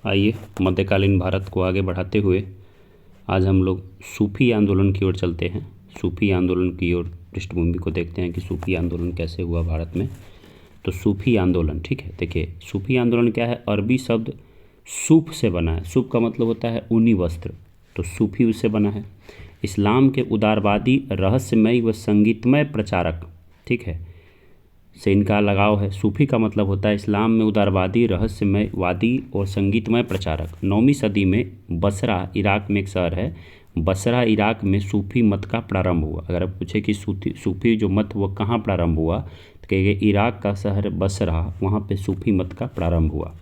आइए मध्यकालीन भारत को आगे बढ़ाते हुए आज हम लोग सूफी आंदोलन की ओर चलते हैं। सूफी आंदोलन की ओर पृष्ठभूमि को देखते हैं कि सूफी आंदोलन कैसे हुआ भारत में। तो सूफी आंदोलन, ठीक है, देखिए सूफी आंदोलन क्या है। अरबी शब्द सूफ से बना है। सूफ का मतलब होता है ऊनी वस्त्र, तो सूफी उससे बना है। इस्लाम के उदारवादी, रहस्यमय व संगीतमय प्रचारक, ठीक है, से इनका लगाव है। सूफी का मतलब होता है इस्लाम में उदारवादी, रहस्यमय वादी और संगीतमय प्रचारक। 9वीं सदी में बसरा, इराक में एक शहर है, बसरा इराक में सूफी मत का प्रारंभ हुआ। अगर आप पूछे कि सूफी जो मत वो कहाँ प्रारंभ हुआ, तो कहेंगे इराक का शहर बसरा, वहाँ पे सूफी मत का प्रारंभ हुआ,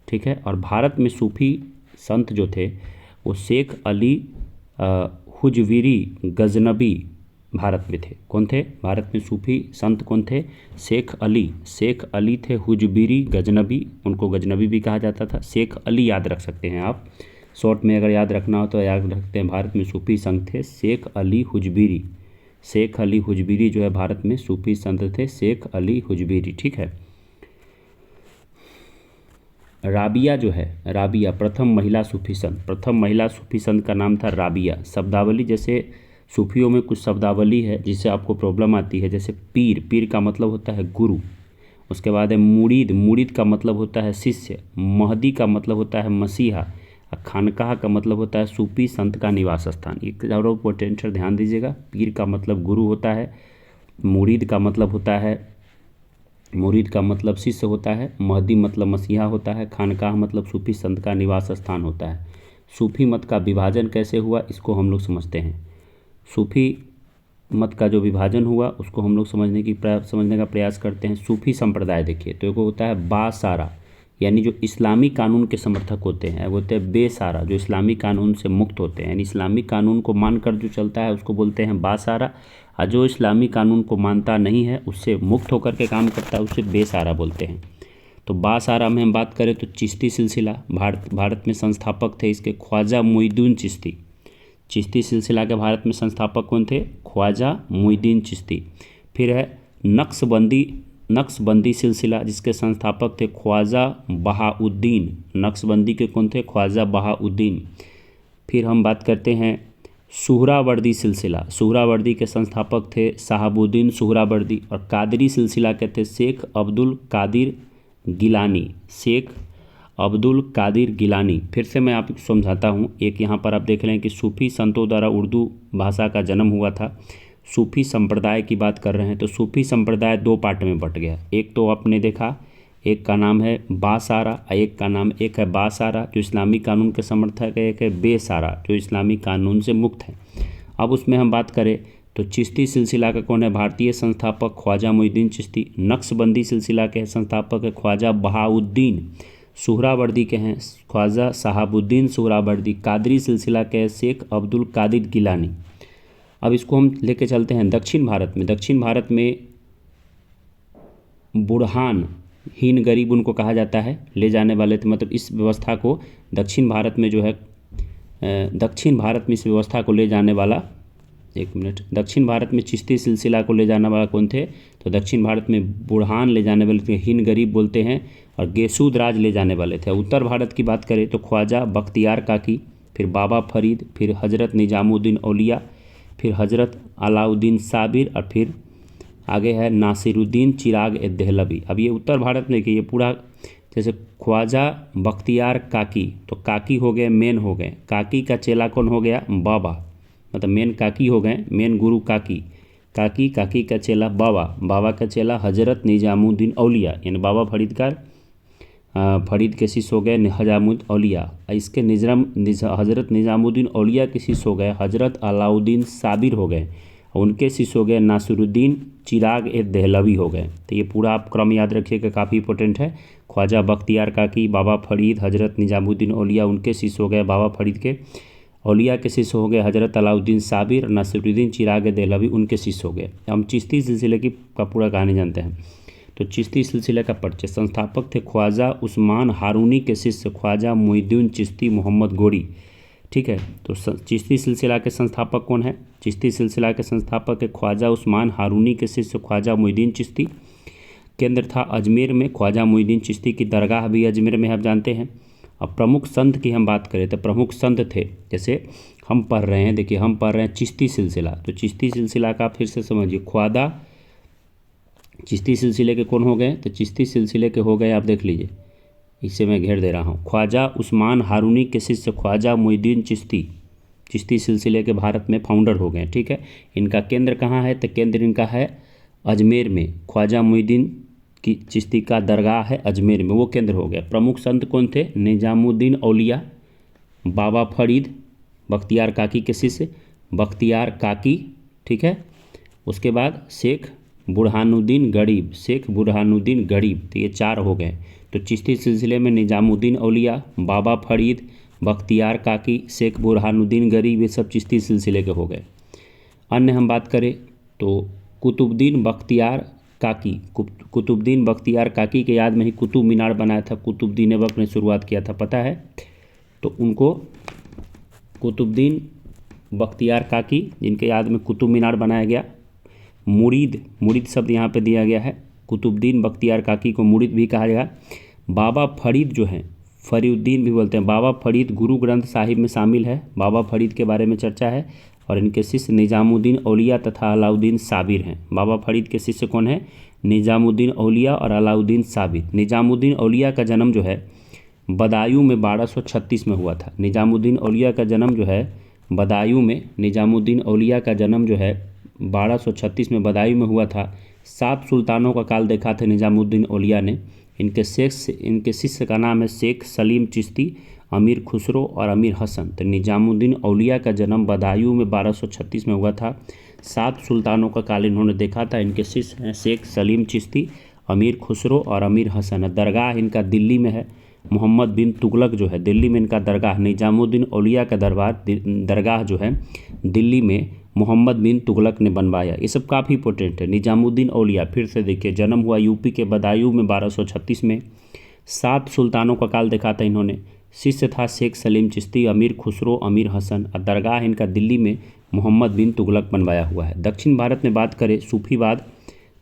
ठीक है। और भारत में सूफी संत जो थे वो शेख अली हुजवीरी गजनबी भारत में थे। कौन थे भारत में सूफी संत? कौन थे? शेख अली थे हुजबीरी गजनबी, उनको गजनबी भी कहा जाता था। शेख अली याद रख सकते हैं आप, शॉर्ट में अगर याद रखना हो तो याद रखते हैं। भारत में सूफी संत थे शेख अली हुजबीरी। शेख अली हुजबीरी जो है भारत में सूफी संत थे, शेख अली हुजबीरी, ठीक है। राबिया जो है, राबिया प्रथम महिला सूफी संत का नाम था राबिया। शब्दावली, जैसे सूफियों में कुछ शब्दावली है जिससे आपको प्रॉब्लम आती है, जैसे पीर का मतलब होता है गुरु। उसके बाद है मुरीद का मतलब होता है शिष्य। महदी का मतलब होता है मसीहा। खानकाह का मतलब होता है सूफी संत का निवास स्थान। ये ज़रूर पोटेंशियल ध्यान दीजिएगा। पीर का मतलब गुरु होता है, मुरीद का मतलब शिष्य होता है, महदी मतलब मसीहा होता है, खानकाह मतलब सूफी संत का निवास स्थान होता है। सूफी मत का विभाजन कैसे हुआ इसको हम लोग समझते हैं। सूफी मत का जो विभाजन हुआ उसको हम लोग समझने का प्रयास करते हैं। सूफी संप्रदाय देखिए तो एक होता है बासारा, यानी जो इस्लामी कानून के समर्थक होते हैं, वो होते हैं बेसारा, जो इस्लामी कानून से मुक्त होते हैं, यानी इस्लामी कानून को मानकर जो चलता है उसको बोलते हैं बासारा, और जो इस्लामी कानून को मानता नहीं है, उससे मुक्त होकर के काम करता है, उसे बेसारा बोलते हैं। तो बासारा में हम बात करें तो चिश्ती सिलसिला भारत में संस्थापक थे इसके ख्वाजा मुईनुद्दीन चिश्ती। चिश्ती सिलसिला के भारत में संस्थापक कौन थे? ख्वाजा मुईनुद्दीन चिश्ती। फिर है नक्शबंदी सिलसिला, जिसके संस्थापक थे ख्वाजा बहाउद्दीन। नक्शबंदी के कौन थे? ख्वाजा बहाउद्दीन। फिर हम बात करते हैं सुहरावर्दी सिलसिला। सुहरावर्दी के संस्थापक थे शहाबुद्दीन सुहरावर्दी। और कादरी सिलसिला के थे शेख अब्दुल कादिर गिलानी। फिर से मैं आपको समझाता हूँ। एक यहाँ पर आप देख रहे हैं कि सूफी संतों द्वारा उर्दू भाषा का जन्म हुआ था। सूफी संप्रदाय की बात कर रहे हैं तो सूफी संप्रदाय दो पार्ट में बट गया। एक तो आपने देखा, एक का नाम है बासारा, एक है बासारा जो इस्लामी कानून के समर्थक है, एक है बेसारा जो इस्लामी कानून से मुक्त है। अब उसमें हम बात करें तो चिश्ती सिलसिला का कौन है? भारतीय संस्थापक ख्वाजा मुईनुद्दीन चिश्ती। नक्शबंदी सिलसिला के संस्थापक है ख्वाजा बहाउद्दीन। सुहरावर्दी के हैं ख्वाजा शहाबुद्दीन सुहरावर्दी। कादरी सिलसिला के हैं शेख अब्दुल कादिर गिलानी। अब इसको हम लेके चलते हैं दक्षिण भारत में बुरहान हीन गरीब उनको कहा जाता है, ले जाने वाले थे। मतलब इस व्यवस्था को दक्षिण भारत में इस व्यवस्था को ले जाने वाला, दक्षिण भारत में चिश्ती सिलसिला को ले जाने वाला कौन थे? तो दक्षिण भारत में बुरहान ले जाने वाले थे, हीन गरीब बोलते हैं, और गेसूद राज ले जाने वाले थे। उत्तर भारत की बात करें तो ख्वाजा बख्तियार काकी, फिर बाबा फरीद, फिर हजरत निजामुद्दीन औलिया, फिर हजरत अलाउद्दीन साबिर, और फिर आगे है नासिरुद्दीन चिराग देहलवी। अब ये उत्तर में देखिए ये पूरा, जैसे ख्वाजा बख्तियार काकी, तो काकी हो गए, मेन हो गए। काकी का चेला कौन हो गया? बाबा, मतलब मेन काकी हो गए, मेन गुरु काकी का चेला बाबा का चेला हजरत निजामुद्दीन औलिया, यानी बाबा फरीद के शिष्य हो गए निजामुद्दीन औलिया। इसके हजरत निजामुद्दीन औलिया के शिष्य हो गए हजरत अलाउद्दीन साबिर हो गए, और उनके शिष्य हो गए नासिरुद्दीन चिराग देहलवी हो गए। तो ये पूरा आप क्रम याद रखिएगा, काफ़ी इंपॉर्टेंट है। ख्वाजा बख्तियार काकी, बाबा फरीद, हजरत निजामुद्दीन औलिया, उनके शिष्य हो गए बाबा फरीद के, औलिया के शिष्य हो गए हजरत अलाउद्दीन साबिर, नासिरुद्दीन चिराग देहलवी उनके शिष्य हो गए। हम चिश्ती सिलसिले का पूरा कहानी जानते हैं। तो चिश्ती सिलसिले का परिचय, संस्थापक थे ख्वाजा उस्मान हारूनी के शिष्य ख्वाजा मुईनुद्दीन चिश्ती मोहम्मद गोरी, ठीक है। तो चिश्ती सिलसिला के संस्थापक कौन है? चिश्ती सिलसिला के संस्थापक है ख्वाजा उस्मान हारूनी के शिष्य ख्वाजा मुईनुद्दीन चिश्ती। केंद्र था अजमेर में, ख्वाजा मुईनुद्दीन चिश्ती की दरगाह भी अजमेर में आप जानते हैं। अब प्रमुख संत की हम बात करें तो प्रमुख संत थे, जैसे हम पढ़ रहे हैं, देखिए हम पढ़ रहे हैं चिश्ती सिलसिला, तो चिश्ती सिलसिला का आप फिर से समझिए, ख्वाजा चिश्ती सिलसिले के कौन हो गए, तो चिश्ती सिलसिले के हो गए, आप देख लीजिए, इसे मैं घेर दे रहा हूँ, ख्वाजा उस्मान हारूनी के शिष्य ख्वाजा मोइनुद्दीन चिश्ती चिश्ती सिलसिले के भारत में फाउंडर हो गए। ठीक है, इनका केंद्र कहाँ है, तो केंद्र इनका है अजमेर में, ख्वाजा मोइनुद्दीन की चिश्ती का दरगाह है अजमेर में, वो केंद्र हो गया। प्रमुख संत कौन थे, निजामुद्दीन औलिया, बाबा फरीद, बख्तियार काकी के शिष्य बख्तियार काकी, ठीक है, उसके बाद शेख बुरहानुद्दीन गरीब, शेख बुरहानुद्दीन गरीब, तो ये 4 हो गए। तो चिश्ती सिलसिले में निजामुद्दीन औलिया, बाबा फरीद, बख्तियार काकी, शेख बुरहानुद्दीन गरीब, ये सब चिश्ती सिलसिले के हो गए। अन्य हम बात करें तो कुतुबुद्दीन बख्तियार काकी, कुतुबुद्दीन बख्तियार काकी के याद में ही कुतुब मीनार बनाया था, कुतुबुद्दीन ऐबक ने शुरुआत किया था, पता है, तो उनको कुतुबुद्दीन बख्तियार काकी, जिनके याद में कुतुब मीनार बनाया गया। मुरीद शब्द यहाँ पे दिया गया है, कुतुबुद्दीन बख्तियार काकी को मुरीद भी कहा गया। बाबा फरीद जो हैं, फरीउद्दीन भी बोलते हैं, बाबा फरीद गुरु ग्रंथ साहिब में शामिल है, बाबा फरीद के बारे में चर्चा है, और इनके शिष्य निजामुद्दीन औलिया तथा अलाउद्दीन साबिर हैं। बाबा फरीद के शिष्य कौन है, निजामुद्दीन औलिया और अलाउद्दीन साबिर। निजामुद्दीन औलिया का जन्म जो है बदायूं में 1236 में हुआ था। निजामुद्दीन औलिया का जन्म जो है बदायूं में, निजामुद्दीन औलिया का जन्म जो है 1236 में बदायूं में हुआ था। 7 सुल्तानों का काल देखा था निजामुद्दीन औलिया ने। इनके शिष्य का नाम है शेख सलीम चिश्ती, अमीर खुसरो और अमीर हसन। तो निजामुद्दीन औलिया का जन्म बदायूं में 1236 में हुआ था। 7 सुल्तानों का काल इन्होंने देखा था। इनके शिष्य हैं शेख सलीम चिश्ती, अमीर खुसरो और अमीर हसन। दरगाह इनका दिल्ली में है, मोहम्मद बिन तुगलक जो है दिल्ली में इनका दरगाह, निजामुद्दीन औलिया का दरगाह जो है दिल्ली में मोहम्मद बिन तुगलक ने बनवाया। ये सब काफ़ी इंपॉर्टेंट है। निजामुद्दीन औलिया फिर से देखिए, जन्म हुआ यूपी के बदायूं में 1236 में। 7 सुल्तानों का काल देखा था इन्होंने। शिष्य था शेख सलीम चिश्ती, अमीर खुसरो, अमीर हसन। और दरगाह इनका दिल्ली में मोहम्मद बिन तुगलक बनवाया हुआ है। दक्षिण भारत में बात करें सूफीवाद,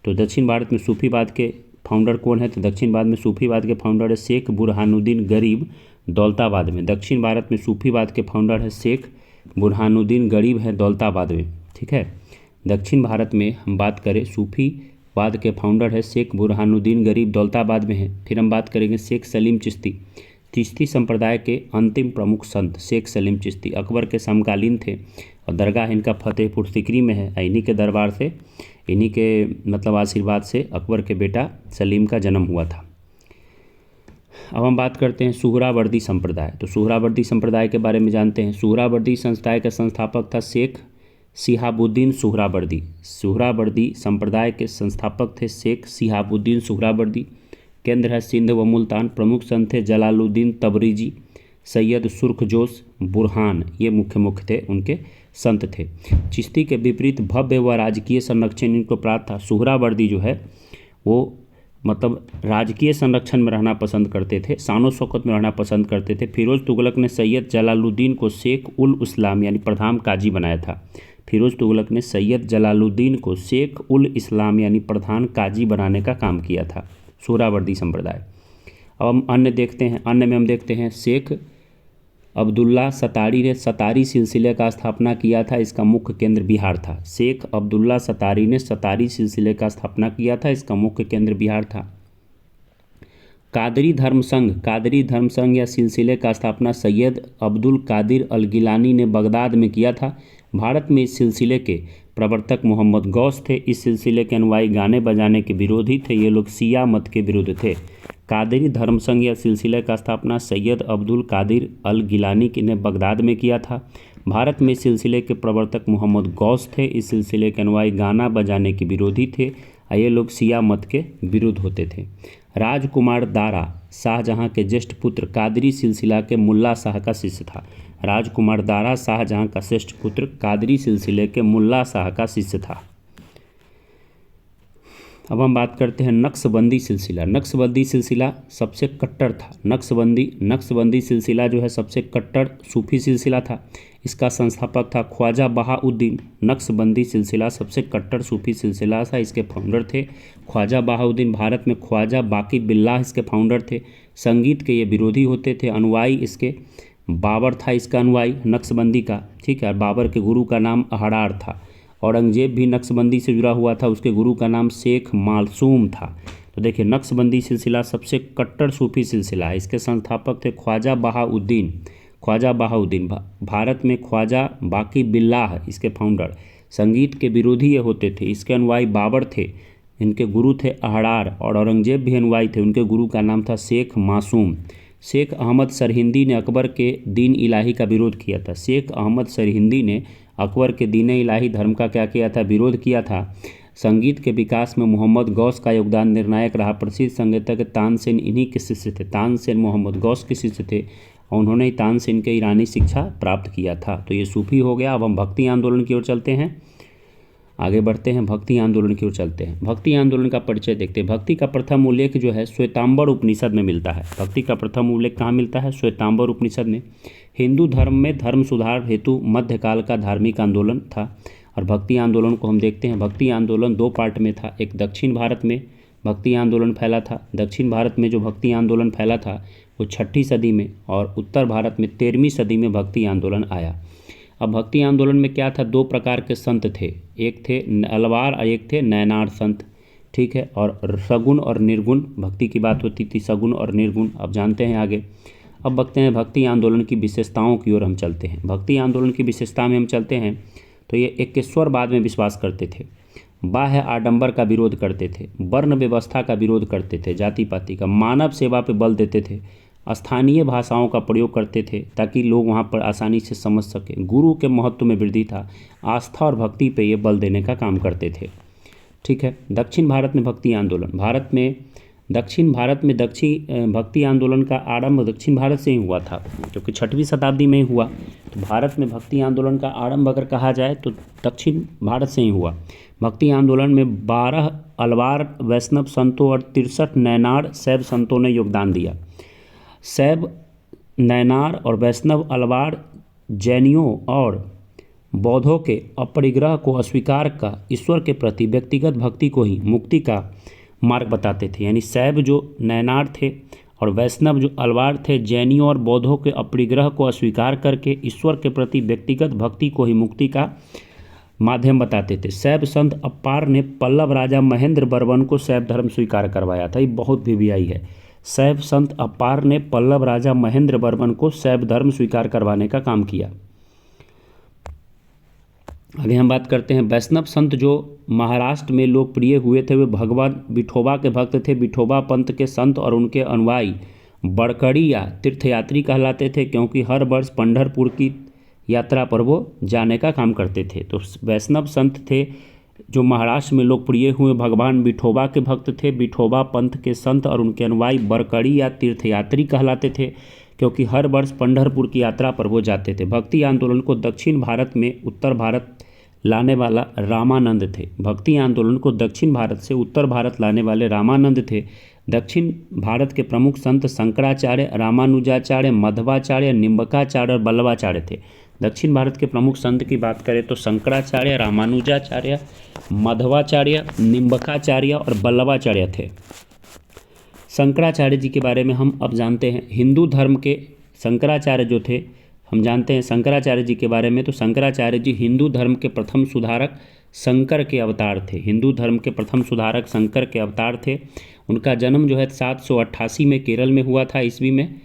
तो दक्षिण भारत में सूफीवाद के फाउंडर कौन है, तो दक्षिण भारत में सूफीवाद के फाउंडर है शेख बुरहानुद्दीन गरीब, दौलताबाद में। दक्षिण भारत में सूफीवाद के फाउंडर है शेख बुरहानुद्दीन गरीब है दौलताबाद में। ठीक है, दक्षिण भारत में हम बात करें सूफीवाद के फाउंडर है शेख बुरहानुद्दीन गरीब, दौलताबाद में है। फिर हम बात करेंगे शेख सलीम चिश्ती, चिश्ती संप्रदाय के अंतिम प्रमुख संत शेख सलीम चिश्ती अकबर के समकालीन थे, और दरगाह इनका फतेहपुर सिकरी में है। इन्हीं के दरबार से, इन्हीं के मतलब आशीर्वाद से अकबर के बेटा सलीम का जन्म हुआ था। अब हम बात करते हैं सुहरावर्दी संप्रदाय। तो सुहरावर्दी संप्रदाय के बारे में जानते हैं। सुहरावर्दी संप्रदाय का संस्थापक था शेख शिहाबुद्दीन सुहरावर्दी। सुहरावर्दी संप्रदाय के संस्थापक थे शेख शिहाबुद्दीन सुहरावर्दी। केंद्र है सिंध व मुल्तान। प्रमुख संत थे जलालुद्दीन तबरीजी, सैयद सुर्खजोश, बुरहान, ये मुख्य थे, उनके संत थे। चिश्ती के विपरीत भव्य व राजकीय संरक्षण इनको प्राप्त था। सुहरावर्दी जो है वो मतलब राजकीय संरक्षण में रहना पसंद करते थे, शानो शौकत में रहना पसंद करते थे। फिरोज तुगलक ने सैयद जलालुद्दीन को शेख उल इस्लाम यानी प्रधान काजी बनाया था। फिरोज तुगलक ने सैयद जलालुद्दीन को शेख उल इस्लाम यानी प्रधान काजी बनाने का काम किया था। सुहरावर्दी संप्रदाय। अब हम अन्य देखते हैं। अन्य में हम देखते हैं शेख अब्दुल्ला सतारी ने सतारी सिलसिले का स्थापना किया था। इसका मुख्य केंद्र बिहार था। शेख अब्दुल्ला सतारी ने सतारी सिलसिले का स्थापना किया था। इसका मुख्य केंद्र बिहार था। कादरी धर्म संघ या सिलसिले का स्थापना सैयद अब्दुल कादिर अल गिलानी ने बगदाद में किया था। भारत में इस सिलसिले के प्रवर्तक मोहम्मद गौस थे। इस सिलसिले के अनुयायी गाने बजाने के विरोधी थे। ये लोग शिया मत के विरुद्ध थे। कादरी धर्म संघ या सिलसिले का स्थापना सैयद अब्दुल कादिर अल गिलानी ने बगदाद में किया था। भारत में इस सिलसिले के प्रवर्तक मोहम्मद गौस थे। इस सिलसिले के अनुयायी गाना बजाने के विरोधी थे। ये लोग शिया मत के विरुद्ध होते थे। राजकुमार दारा शाहजहां के ज्येष्ठ पुत्र कादरी सिलसिला के मुल्ला शाह का शिष्य था। राजकुमार दारा शाहजहां का श्रेष्ठ पुत्र कादरी सिलसिले के मुल्ला शाह का शिष्य था। अब हम बात करते हैं नक्शबंदी सिलसिला। नक्शबंदी सिलसिला सबसे कट्टर था। नक्शबंदी सिलसिला जो है सबसे कट्टर सूफी सिलसिला था। इसका संस्थापक था ख्वाजा बहाउद्दीन। नक्शबंदी सिलसिला सबसे कट्टर सूफी सिलसिला था। इसके फाउंडर थे ख्वाजा बहाउद्दीन। भारत में ख्वाजा बाकी बिल्लाह इसके फाउंडर थे। संगीत के ये विरोधी होते थे। अनुयायी इसके बाबर था, इसका अनुयायी नक्शबंदी का, ठीक है। और बाबर के गुरु का नाम अहरार था। औरंगजेब भी नक्शबंदी से जुड़ा हुआ था, उसके गुरु का नाम शेख मासूम था। तो देखिए नक्शबंदी सिलसिला सबसे कट्टर सूफी सिलसिला है। इसके संस्थापक थे ख्वाजा बहाउद्दीन। भारत में ख्वाजा बाकी बिल्लाह इसके फाउंडर। संगीत के विरोधी ये होते थे। इसके अनुयायी बाबर थे, इनके गुरु थे अहरार। और औरंगजेब भी अनुयायी थे, उनके गुरु का नाम था शेख मासूम। शेख अहमद सरहिंदी ने अकबर के दीन इलाही का विरोध किया था। शेख अहमद सरहिंदी ने अकबर के दीन इलाही धर्म का क्या किया था, विरोध किया था। संगीत के विकास में मोहम्मद गौस का योगदान निर्णायक रहा। प्रसिद्ध संगीतज्ञ तानसेन इन्हीं के शिष्य थे। तानसेन मोहम्मद गौस के शिष्य थे और उन्होंने तानसेन के ईरानी शिक्षा प्राप्त किया था। तो ये सूफी हो गया। अब हम भक्ति आंदोलन की ओर चलते हैं, आगे बढ़ते हैं, भक्ति आंदोलन की ओर चलते हैं। भक्ति आंदोलन का परिचय देखते हैं। भक्ति का प्रथम उल्लेख जो है श्वेतांबर उपनिषद में मिलता है। भक्ति का प्रथम उल्लेख कहाँ मिलता है, श्वेतांबर उपनिषद में। हिंदू धर्म में धर्म सुधार हेतु मध्यकाल का धार्मिक आंदोलन था। और भक्ति आंदोलन को हम देखते हैं। भक्ति आंदोलन दो पार्ट में था। एक दक्षिण भारत में भक्ति आंदोलन फैला था। दक्षिण भारत में जो भक्ति आंदोलन फैला था वो 6वीं सदी में, और उत्तर भारत में 13वीं सदी में भक्ति आंदोलन आया। अब भक्ति आंदोलन में क्या था, दो प्रकार के संत थे, एक थे अलवार और एक थे नैनार संत, ठीक है। और सगुण और निर्गुण भक्ति की बात होती थी, सगुण और निर्गुण। अब जानते हैं आगे। अब बकते हैं भक्ति आंदोलन की विशेषताओं की ओर हम चलते हैं। भक्ति आंदोलन की विशेषता में हम चलते हैं तो ये एकेश्वरवाद में विश्वास करते थे, बाह्य आडंबर का विरोध करते थे, वर्ण व्यवस्था का विरोध करते थे, जाति पाति का, मानव सेवा पे बल देते थे, स्थानीय भाषाओं का प्रयोग करते थे ताकि लोग वहाँ पर आसानी से समझ सकें, गुरु के महत्व में वृद्धि था, आस्था और भक्ति पे ये बल देने का काम करते थे, ठीक है। दक्षिण भारत में भक्ति आंदोलन, दक्षिण भारत में भक्ति आंदोलन का आरंभ दक्षिण भारत से ही हुआ था, क्योंकि 6वीं शताब्दी में ही हुआ। तो भारत में भक्ति आंदोलन का आरंभ अगर कहा जाए तो दक्षिण भारत से ही हुआ। भक्ति आंदोलन में 12 अलवार वैष्णव संतों और 63 नैनार शैव संतों ने योगदान दिया। शैव, नैनार और वैष्णव अलवार जैनियों और बौद्धों के अपरिग्रह को अस्वीकार का, ईश्वर के प्रति व्यक्तिगत भक्ति को ही मुक्ति का मार्ग बताते थे। यानी शैव जो नैनार थे और वैष्णव जो अलवार थे, जैनियों और बौद्धों के अपरिग्रह को अस्वीकार करके ईश्वर के प्रति व्यक्तिगत भक्ति को ही मुक्ति का माध्यम बताते थे। शैव संत अपार ने पल्लव राजा महेंद्र बर्मन को शैव धर्म स्वीकार करवाया था। ये बहुत वीवीआई है। शैव संत अपार ने पल्लव राजा महेंद्र बर्मन को शैव धर्म स्वीकार करवाने का काम किया। आगे हम बात करते हैं वैष्णव संत जो महाराष्ट्र में लोकप्रिय हुए थे, वे भगवान विठोबा के भक्त थे। विठोबा पंथ के संत और उनके अनुयायी बड़कड़ी या तीर्थयात्री कहलाते थे, क्योंकि हर वर्ष पंढरपुर की यात्रा पर वो जाने का काम करते थे। तो वैष्णव संत थे जो महाराष्ट्र में लोकप्रिय हुए, भगवान विठोबा के भक्त थे। विठोबा पंथ के संत और उनके अनुयायी बड़कड़ी या तीर्थयात्री कहलाते थे, क्योंकि हर वर्ष पंढरपुर की यात्रा पर वो जाते थे। भक्ति आंदोलन को दक्षिण भारत में उत्तर भारत लाने वाला रामानंद थे। भक्ति आंदोलन को दक्षिण भारत से उत्तर भारत लाने वाले रामानंद थे। दक्षिण भारत के प्रमुख संत शंकराचार्य, रामानुजाचार्य, मध्वाचार्य, निम्बकाचार्य और बल्लभाचार्य थे। दक्षिण भारत के प्रमुख संत की बात करें तो शंकराचार्य, रामानुजाचार्य, मध्वाचार्य, निम्बकाचार्य और बल्लभाचार्य थे। शंकराचार्य जी के बारे में हम अब जानते हैं। हिंदू धर्म के शंकराचार्य जो थे, हम जानते हैं शंकराचार्य जी के बारे में। तो शंकराचार्य जी हिंदू धर्म के प्रथम सुधारक शंकर के अवतार थे। हिंदू धर्म के प्रथम सुधारक शंकर के अवतार थे। उनका जन्म जो है 788 में केरल में हुआ था ईस्वी में,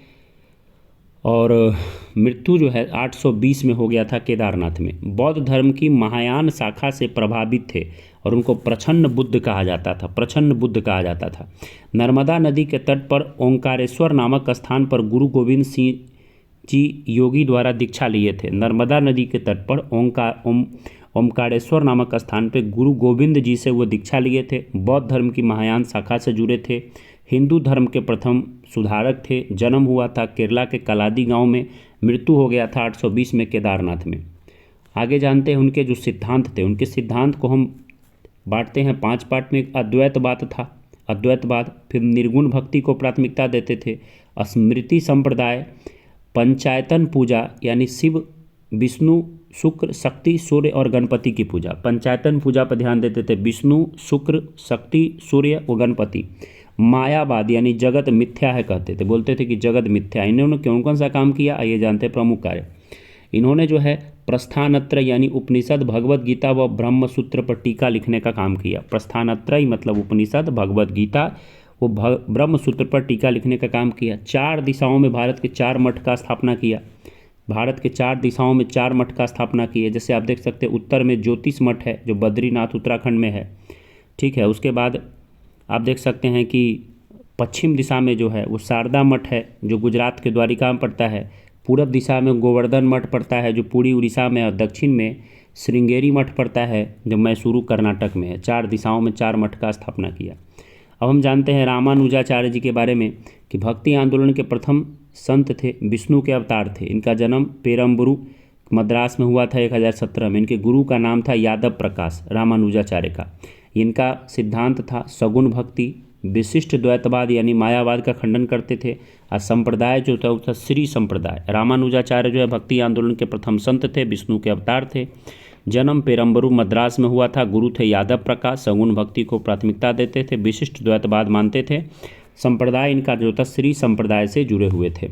और मृत्यु जो है 820 में हो गया था केदारनाथ में। बौद्ध धर्म की महायान शाखा से प्रभावित थे और उनको प्रछन्न बुद्ध कहा जाता था। नर्मदा नदी के तट पर ओंकारेश्वर नामक स्थान पर गुरु गोविंद सिंह जी योगी द्वारा दीक्षा लिए थे। नर्मदा नदी के तट पर ओमकारेश्वर नामक स्थान पर गुरु गोविंद जी से वो दीक्षा लिए थे। बौद्ध धर्म की महायान शाखा से जुड़े थे। हिंदू धर्म के प्रथम सुधारक थे। जन्म हुआ था केरला के कलादी गांव में, मृत्यु हो गया था 820 में केदारनाथ में। आगे जानते हैं उनके जो सिद्धांत थे। उनके सिद्धांत को हम बांटते हैं 5 पार्ट में। एक अद्वैतवाद था, अद्वैतवाद, फिर निर्गुण भक्ति को प्राथमिकता देते थे, स्मृति संप्रदाय, पंचायतन पूजा यानी शिव विष्णु शुक्र शक्ति सूर्य और गणपति की पूजा, पंचायतन पूजा पर ध्यान देते थे, विष्णु शुक्र शक्ति सूर्य और गणपति। मायावाद यानी जगत मिथ्या है कहते थे, बोलते थे कि जगत मिथ्या। इन्होंने कौन कौन सा काम किया आइए जानते हैं प्रमुख कार्य। इन्होंने जो है प्रस्थानत्रय यानी उपनिषद भगवद गीता व ब्रह्म सूत्र पर टीका लिखने का काम किया। प्रस्थानत्रय मतलब उपनिषद भगवद गीता वो ब्रह्म सूत्र पर टीका लिखने का काम किया। 4 दिशाओं में भारत के 4 मठ का स्थापना किया, भारत के 4 दिशाओं में 4 मठ का स्थापना किए। जैसे आप देख सकते हैं उत्तर में ज्योतिष मठ है जो बद्रीनाथ उत्तराखंड में है, ठीक है। उसके बाद आप देख सकते हैं कि पश्चिम दिशा में जो है वो शारदा मठ है जो गुजरात के द्वारिका में पड़ता है। पूरब दिशा में गोवर्धन मठ पड़ता है जो पूरी उड़ीसा में, और दक्षिण में श्रृंगेरी मठ पड़ता है जो मैसूरू कर्नाटक में है। 4 दिशाओं में 4 मठ का स्थापना किया। अब हम जानते हैं रामानुजाचार्य जी के बारे में कि भक्ति आंदोलन के प्रथम संत थे, विष्णु के अवतार थे। इनका जन्म पेरम्बुरु मद्रास में हुआ था 1017 में। इनके गुरु का नाम था यादव प्रकाश रामानुजाचार्य का। इनका सिद्धांत था सगुण भक्ति, विशिष्ट द्वैतवाद यानी मायावाद का खंडन करते थे, और संप्रदाय जो था वो था श्री संप्रदाय। रामानुजाचार्य जो है भक्ति आंदोलन के प्रथम संत थे, विष्णु के अवतार थे। जन्म पेरम्बुरु मद्रास में हुआ था। गुरु थे यादव प्रकाश, सगुण भक्ति को प्राथमिकता देते थे, विशिष्ट द्वैतवाद मानते थे। संप्रदाय इनका जो था श्री संप्रदाय से जुड़े हुए थे।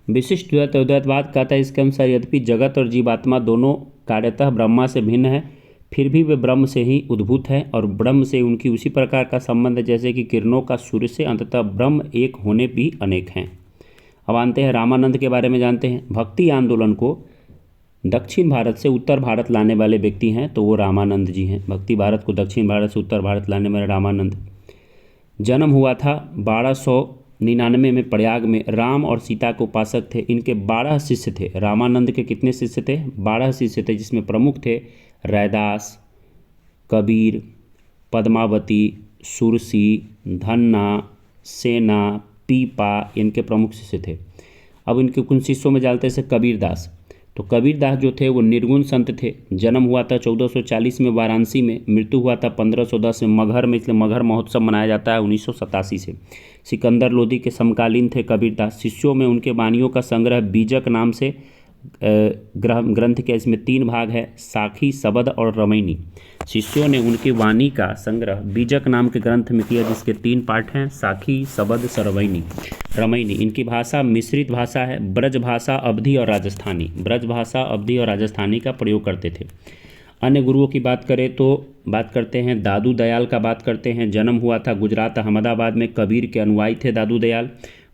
विशिष्ट द्वैतवाद कहता है इसके अनुसार यद्यपि जगत और जीवात्मा दोनों कार्यतः ब्रह्मा से भिन्न है, फिर भी वे ब्रह्म से ही उद्भूत है और ब्रह्म से उनकी उसी प्रकार का संबंध है जैसे कि किरणों का सूर्य से। अंततः ब्रह्म एक होने भी अनेक हैं। अब आते हैं रामानंद के बारे में जानते हैं। भक्ति आंदोलन को दक्षिण भारत से उत्तर भारत लाने वाले व्यक्ति हैं तो वो रामानंद जी हैं। भक्ति भारत को दक्षिण भारत से उत्तर भारत लाने वाले रामानंद। जन्म हुआ था 1299 में प्रयाग में। राम और सीता के उपासक थे। इनके 12 शिष्य थे। रामानंद के कितने शिष्य थे? 12 शिष्य थे, जिसमें प्रमुख थे रैदास, कबीर, पद्मावती, सुरसी, धन्ना, सेना, पीपा, इनके प्रमुख शिष्य थे। अब इनके कुछ शिष्यों में जानते हैं कबीरदास। तो कबीरदास जो थे वो निर्गुण संत थे। जन्म हुआ था 1440 में वाराणसी में, मृत्यु हुआ था 1510 में मगहर में, इसलिए मगहर महोत्सव मनाया जाता है 1987 से। सिकंदर लोदी के समकालीन थे कबीरदास। शिष्यों में उनके वाणियों का संग्रह बीजक नाम से ग्रंथ के, इसमें 3 भाग है, साखी, शबद और रमैनी। शिष्यों ने उनकी वाणी का संग्रह बीजक नाम के ग्रंथ में किया जिसके 3 पार्ट हैं, साखी, शबद, सरवैनी, रमैनी। इनकी भाषा मिश्रित भाषा है, ब्रज भाषा, अवधी और राजस्थानी। ब्रज भाषा, अवधी और राजस्थानी का प्रयोग करते थे। अन्य गुरुओं की बात करें तो बात करते हैं दादू दयाल का बात करते हैं। जन्म हुआ था गुजरात अहमदाबाद में। कबीर के अनुयायी थे दादू दयाल।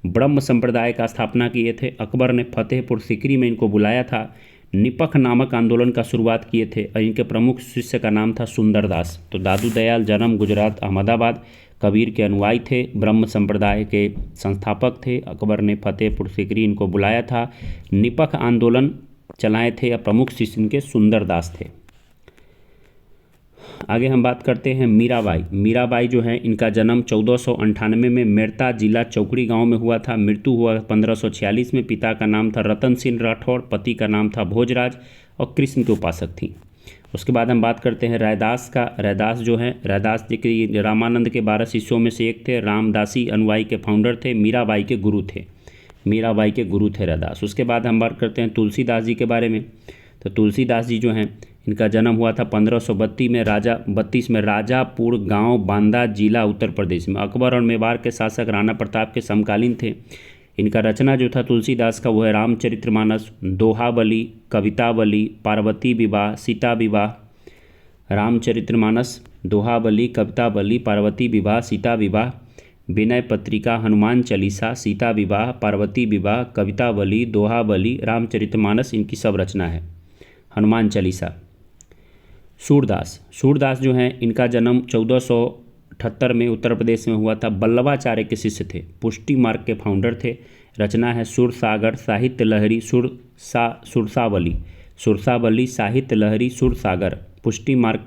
ब्रह्म संप्रदाय का स्थापना किए थे। अकबर ने फतेहपुर सीकरी में इनको बुलाया था। निपख नामक आंदोलन का शुरुआत किए थे और इनके प्रमुख शिष्य का नाम था सुंदरदास। तो दादू दयाल जन्म गुजरात अहमदाबाद, कबीर के अनुयायी थे, ब्रह्म संप्रदाय के संस्थापक थे। अकबर ने फतेहपुर सीकरी इनको बुलाया था। निपख आंदोलन चलाए थे या प्रमुख शिष्य इनके सुंदरदास थे। आगे हम बात करते हैं मीराबाई। मीराबाई जो है इनका जन्म 1498 में मेरता जिला चौकड़ी गांव में हुआ था। मृत्यु हुआ 1546 में। पिता का नाम था रतन सिंह राठौर, पति का नाम था भोजराज और कृष्ण के उपासक थी। उसके बाद हम बात करते हैं रैदास का। रैदास जो है, रैदास जी के रामानंद के 12 शिष्यों में से एक थे। रामदासी अनुयायी के फाउंडर थे। मीराबाई के गुरु थे। मीराबाई के गुरु थे रैदास। उसके बाद हम बात करते हैं तुलसीदास जी के बारे में। तो तुलसीदास जी जो हैं इनका जन्म हुआ था 1532 में राजापुर गांव, बांदा जिला, उत्तर प्रदेश में। अकबर और मेवाड़ के शासक राणा प्रताप के समकालीन थे। इनका रचना जो था तुलसीदास का वो है रामचरितमानस, दोहावली, कवितावली, पार्वती विवाह, सीता विवाह। रामचरितमानस, दोहावली, कवितावली, पार्वती विवाह, सीता विवाह, विनय पत्रिका, हनुमान चालीसा, सीता विवाह, पार्वती विवाह, कवितावली, दोहावली, रामचरितमानस, इनकी सब रचना है। हनुमान चालीसा। सूरदास जो हैं इनका जन्म 1478 में उत्तर प्रदेश में हुआ था। वल्लभाचार्य के शिष्य थे। पुष्टि मार्ग के फाउंडर थे। रचना है सुरसागर, साहित्य लहरी, सुरसावली, साहित्य लहरी, सुरसागर। पुष्टि मार्ग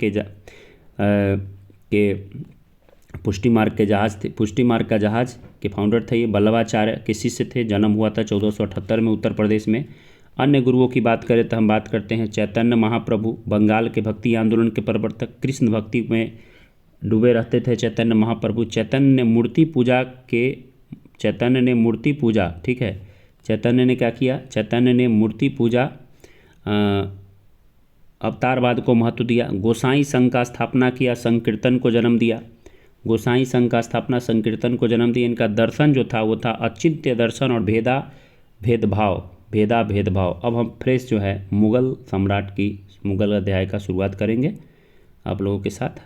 का जहाज के फाउंडर थे ये। वल्लभाचार्य के शिष्य थे। जन्म हुआ था 1478 में उत्तर प्रदेश में। अन्य गुरुओं की बात करें तो हम बात करते हैं चैतन्य महाप्रभु, बंगाल के भक्ति आंदोलन के प्रवर्तक, कृष्ण भक्ति में डूबे रहते थे चैतन्य महाप्रभु। चैतन्य ने मूर्ति पूजा, ठीक है, चैतन्य ने क्या किया, चैतन्य ने मूर्ति पूजा अवतारवाद को महत्व दिया। गोसाई संघ का स्थापना किया, संकीर्तन को जन्म दिया। गोसाई संघ का स्थापना संकीर्तन को जन्म दिया। इनका दर्शन जो था वो था अचिंत्य दर्शन और भेदभाव। अब हम फ्रेश जो है मुग़ल सम्राट की मुग़ल अध्याय का शुरुआत करेंगे आप लोगों के साथ।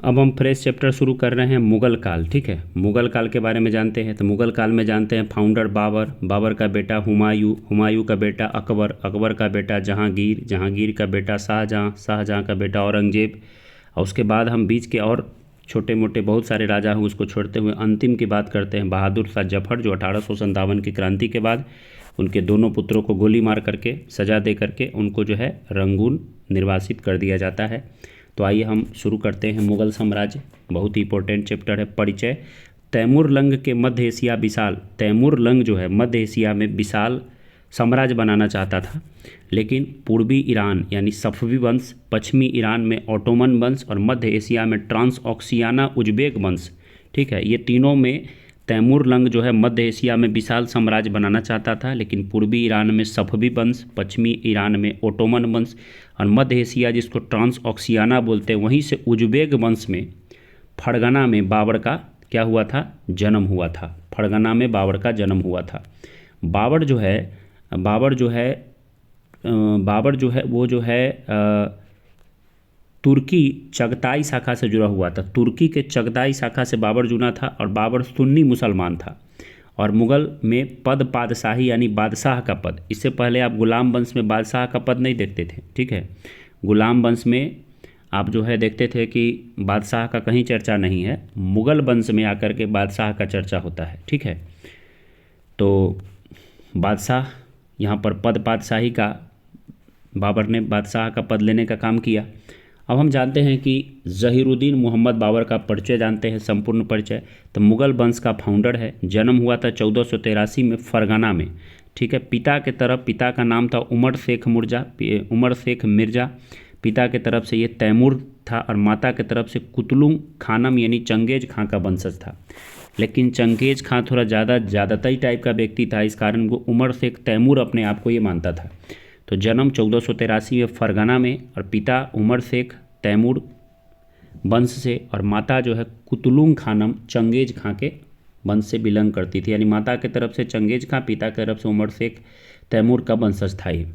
अब हम फ्रेश चैप्टर शुरू कर रहे हैं मुग़ल काल, ठीक है। मुग़ल काल के बारे में जानते हैं तो मुग़ल काल में जानते हैं फाउंडर बाबर का बेटा हुमायूं का बेटा अकबर का बेटा जहांगीर का बेटा शाहजहाँ का बेटा औरंगजेब। और उसके बाद हम बीच के और छोटे मोटे बहुत सारे राजा हैं उसको छोड़ते हुए अंतिम की बात करते हैं बहादुर शाह जफर, जो 1857 की क्रांति के बाद उनके दोनों पुत्रों को गोली मार करके सजा दे करके उनको जो है रंगून निर्वासित कर दिया जाता है। तो आइए हम शुरू करते हैं मुग़ल साम्राज्य। बहुत ही इंपॉर्टेंट चैप्टर है। परिचय। तैमूरलंग जो है मध्य एशिया में विशाल साम्राज्य बनाना चाहता था, लेकिन पूर्वी ईरान यानी सफवी वंश, पश्चिमी ईरान में ओटोमन वंश और मध्य एशिया में ट्रांसऑक्सियाना उज़्बेक वंश, ठीक है, ये तीनों में तैमूरलंग जो है मध्य एशिया में विशाल साम्राज्य बनाना चाहता था, लेकिन पूर्वी ईरान में सफवी वंश, पश्चिमी ईरान में ओटोमन वंश और मध्य एशिया जिसको ट्रांसऑक्सियाना बोलते हैं वहीं से उज़्बेक वंश में फरगना में बाबर का क्या हुआ था, जन्म हुआ था। फरगना में बाबर का जन्म हुआ था। बाबर जो है तुर्की चगताई शाखा से जुड़ा हुआ था। तुर्की के चगताई शाखा से बाबर जुड़ा था और बाबर सुन्नी मुसलमान था। और मुग़ल में पद पादशाही यानी बादशाह का पद, इससे पहले आप गुलाम वंश में बादशाह का पद नहीं देखते थे, ठीक है। गुलाम वंश में आप जो है देखते थे कि बादशाह का कहीं चर्चा नहीं है, मुग़ल वंश में आकर के बादशाह का चर्चा होता है, ठीक है। तो बादशाह यहाँ पर पद पादशाही का बाबर ने बादशाह का पद लेने का काम किया। अब हम जानते हैं कि ज़हीरुद्दीन मोहम्मद बाबर का परिचय जानते हैं, संपूर्ण परिचय। तो मुग़ल वंश का फाउंडर है। जन्म हुआ था 1483 में फरगना में, ठीक है। पिता का नाम था उमर शेख मिर्ज़ा। पिता के तरफ से ये तैमूर था और माता के तरफ से कुतलुग खानम यानी चंगेज खां का वंशज था। लेकिन चंगेज खां थोड़ा ज़्यादाताई टाइप का व्यक्ति था, इस कारण वो उमर शेख तैमूर अपने आप को ये मानता था। तो जन्म 1483 में फरगना में और पिता उमर शेख तैमूर वंश से और माता जो है कुतलुग खानम चंगेज खां के वंश से बिलोंग करती थी, यानी माता के तरफ से चंगेज खां, पिता की तरफ से उमर शेख तैमूर का वंशज था ये।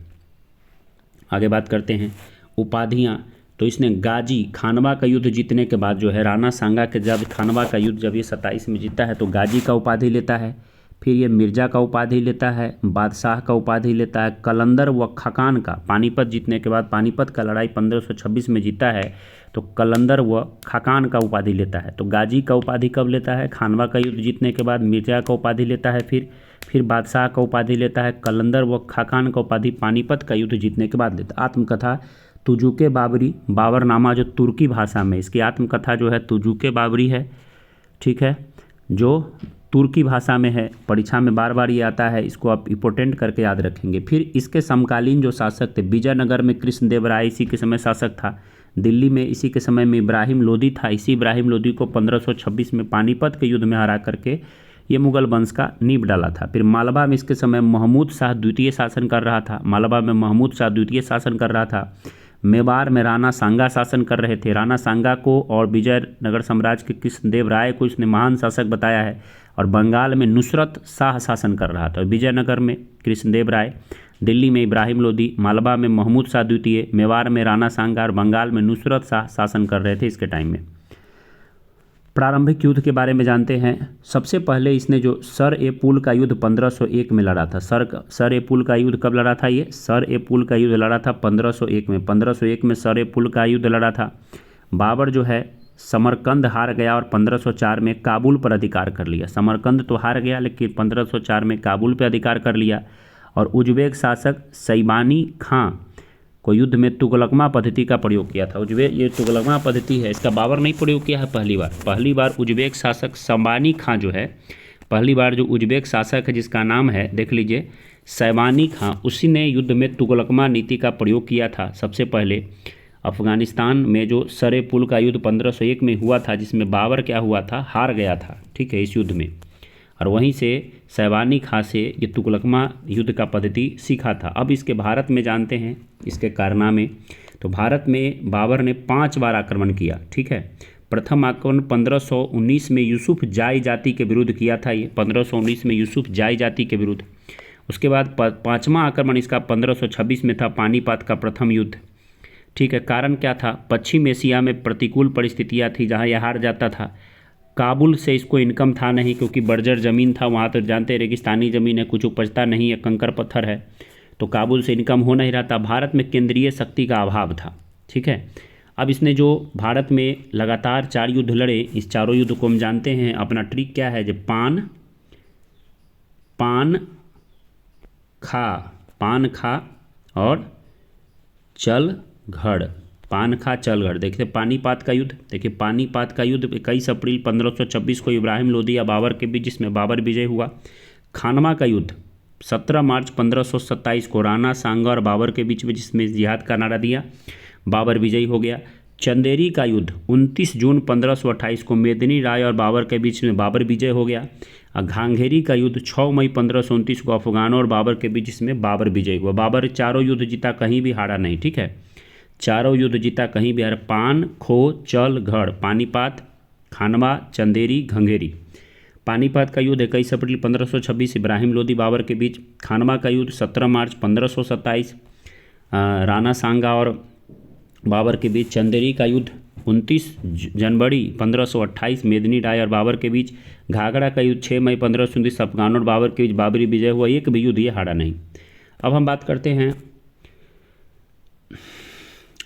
आगे बात करते हैं उपाधियाँ। तो इसने गाजी खानवा का युद्ध जीतने के बाद जो है राणा सांगा के जब खानवा का युद्ध जब ये 27 में जीता है तो गाजी का उपाधि लेता है। फिर ये मिर्ज़ा का उपाधि लेता है, बादशाह का उपाधि लेता है, कलंदर व खकान का। पानीपत जीतने के बाद पानीपत का लड़ाई 1526 में जीता है तो कलंदर व खकान का उपाधि लेता है। तो गाजी का उपाधि कब लेता है, खानवा का युद्ध जीतने के बाद मिर्ज़ा का उपाधि लेता है, फिर बादशाह का उपाधि लेता है, कलंदर व खकान का उपाधि पानीपत का युद्ध जीतने के बाद लेता है। आत्मकथा तुजुके बाबरी, बाबरनामा जो तुर्की भाषा में, इसकी आत्मकथा जो है तुजुके बाबरी है, ठीक है, जो तुर्की भाषा में है। परीक्षा में बार बार ये आता है, इसको आप इंपॉर्टेंट करके याद रखेंगे। फिर इसके समकालीन जो शासक थे, विजयनगर में कृष्णदेव राय इसी के समय शासक था। दिल्ली में इसी के समय में इब्राहिम लोदी था। इसी इब्राहिम लोदी को 1526 में पानीपत के युद्ध में हरा करके ये मुग़ल वंश का नींव डाला था। फिर मालवा में इसके समय महमूद शाह द्वितीय शासन कर रहा था। मेवाड़ में राणा सांगा शासन कर रहे थे। राणा सांगा को और विजयनगर साम्राज्य के कृष्णदेव राय को इसने महान शासक बताया है। और बंगाल में नुसरत शाह शासन कर रहा था। विजयनगर में कृष्णदेव राय, दिल्ली में इब्राहिम लोदी, मालवा में महमूद शाह द्वितीय, मेवाड़ में राणा सांगा और बंगाल में नुसरत शाह शासन कर रहे थे इसके टाइम में। प्रारंभिक युद्ध के बारे में जानते हैं। सबसे पहले इसने जो सर ए पुल का युद्ध 1501 में लड़ा था। सर ए पुल का युद्ध कब लड़ा था? ये सर ए पुल का युद्ध लड़ा था 1501 में। 1501 में सर ए पुल का युद्ध लड़ा था। बाबर जो है समरकंद हार गया और 1504 में काबुल पर अधिकार कर लिया। समरकंद तो हार गया लेकिन 1504 में काबुल पर अधिकार कर लिया। और उज़्बेक शासक शैबानी खां को युद्ध में तुगलकमा पद्धति का प्रयोग किया था। ये तुगलकमा पद्धति है, इसका बाबर नहीं प्रयोग किया है पहली बार उज्बेक शासक शैबानी खां जो है, पहली बार जो उज्बेक शासक है जिसका नाम है देख लीजिए शैबानी खां, उसी ने युद्ध में तुगलकमा नीति का प्रयोग किया था। सबसे पहले अफगानिस्तान में जो सरे पुल का युद्ध 1501 में हुआ था, जिसमें बाबर क्या हुआ था, हार गया था, ठीक है, इस युद्ध में, और वहीं से शैबानी खां से ये तुगलकमा युद्ध का पद्धति सीखा था। अब इसके भारत में जानते हैं इसके कारनामे। तो भारत में बाबर ने 5 बार आक्रमण किया, ठीक है। प्रथम आक्रमण 1519 में यूसुफ जाई जाति के विरुद्ध किया था, ये 1519 में यूसुफ जाई जाति के विरुद्ध। उसके बाद 5वां आक्रमण इसका 1526 में था, पानीपत का प्रथम युद्ध, ठीक है। कारण क्या था, पश्चिम एशिया में प्रतिकूल परिस्थितियाँ थी जहाँ यह हार जाता था। काबुल से इसको इनकम था नहीं, क्योंकि बर्जर ज़मीन था वहाँ, तो जानते हैं रेगिस्तानी ज़मीन है, कुछ उपजता नहीं है, कंकर पत्थर है, तो काबुल से इनकम हो नहीं रहा था। भारत में केंद्रीय शक्ति का अभाव था, ठीक है। अब इसने जो भारत में लगातार 4 युद्ध लड़े, इस चारों युद्ध को हम जानते हैं। अपना ट्रिक क्या है, जो पान खा और चल घड़, पान खा चल घड़। देखिए पानीपत का युद्ध, देखिए पानीपत का युद्ध 21 अप्रैल 1526 को इब्राहिम लोदी या बाबर के बीच, जिसमें बाबर विजय हुआ। खानवा का युद्ध 17 मार्च 1527 को राणा सांगा और बाबर के बीच में, जिसमें जिहाद का नारा दिया, बाबर विजयी हो गया। चंदेरी का युद्ध 29 जून 1528 को मेदिनी राय और बाबर के बीच में बाबर विजय हो गया। घांघेरी का युद्ध 6 मई 1529 को अफगानों और बाबर के बीच, जिसमें बाबर विजयी हुआ। बाबर चारों युद्ध जीता, कहीं भी हारा नहीं, ठीक है, चारों युद्ध जीता, कहीं भी हारा। पान खो चल घड़, पानीपत, खानवा, चंदेरी, घंघेरी। पानीपत का युद्ध 21 अप्रैल 1526 इब्राहिम लोदी बाबर के बीच। खानवा का युद्ध 17 मार्च 1527 राणा सांगा और बाबर के बीच। चंदेरी का युद्ध 29 जनवरी 1528 मेदिनी राय और बाबर के बीच। घाघरा का युद्ध 6 मई 1529 अफगानों और बाबर के बीच बाबरी विजय हुआ, एक भी युद्ध ये हारा नहीं। अब हम बात करते हैं,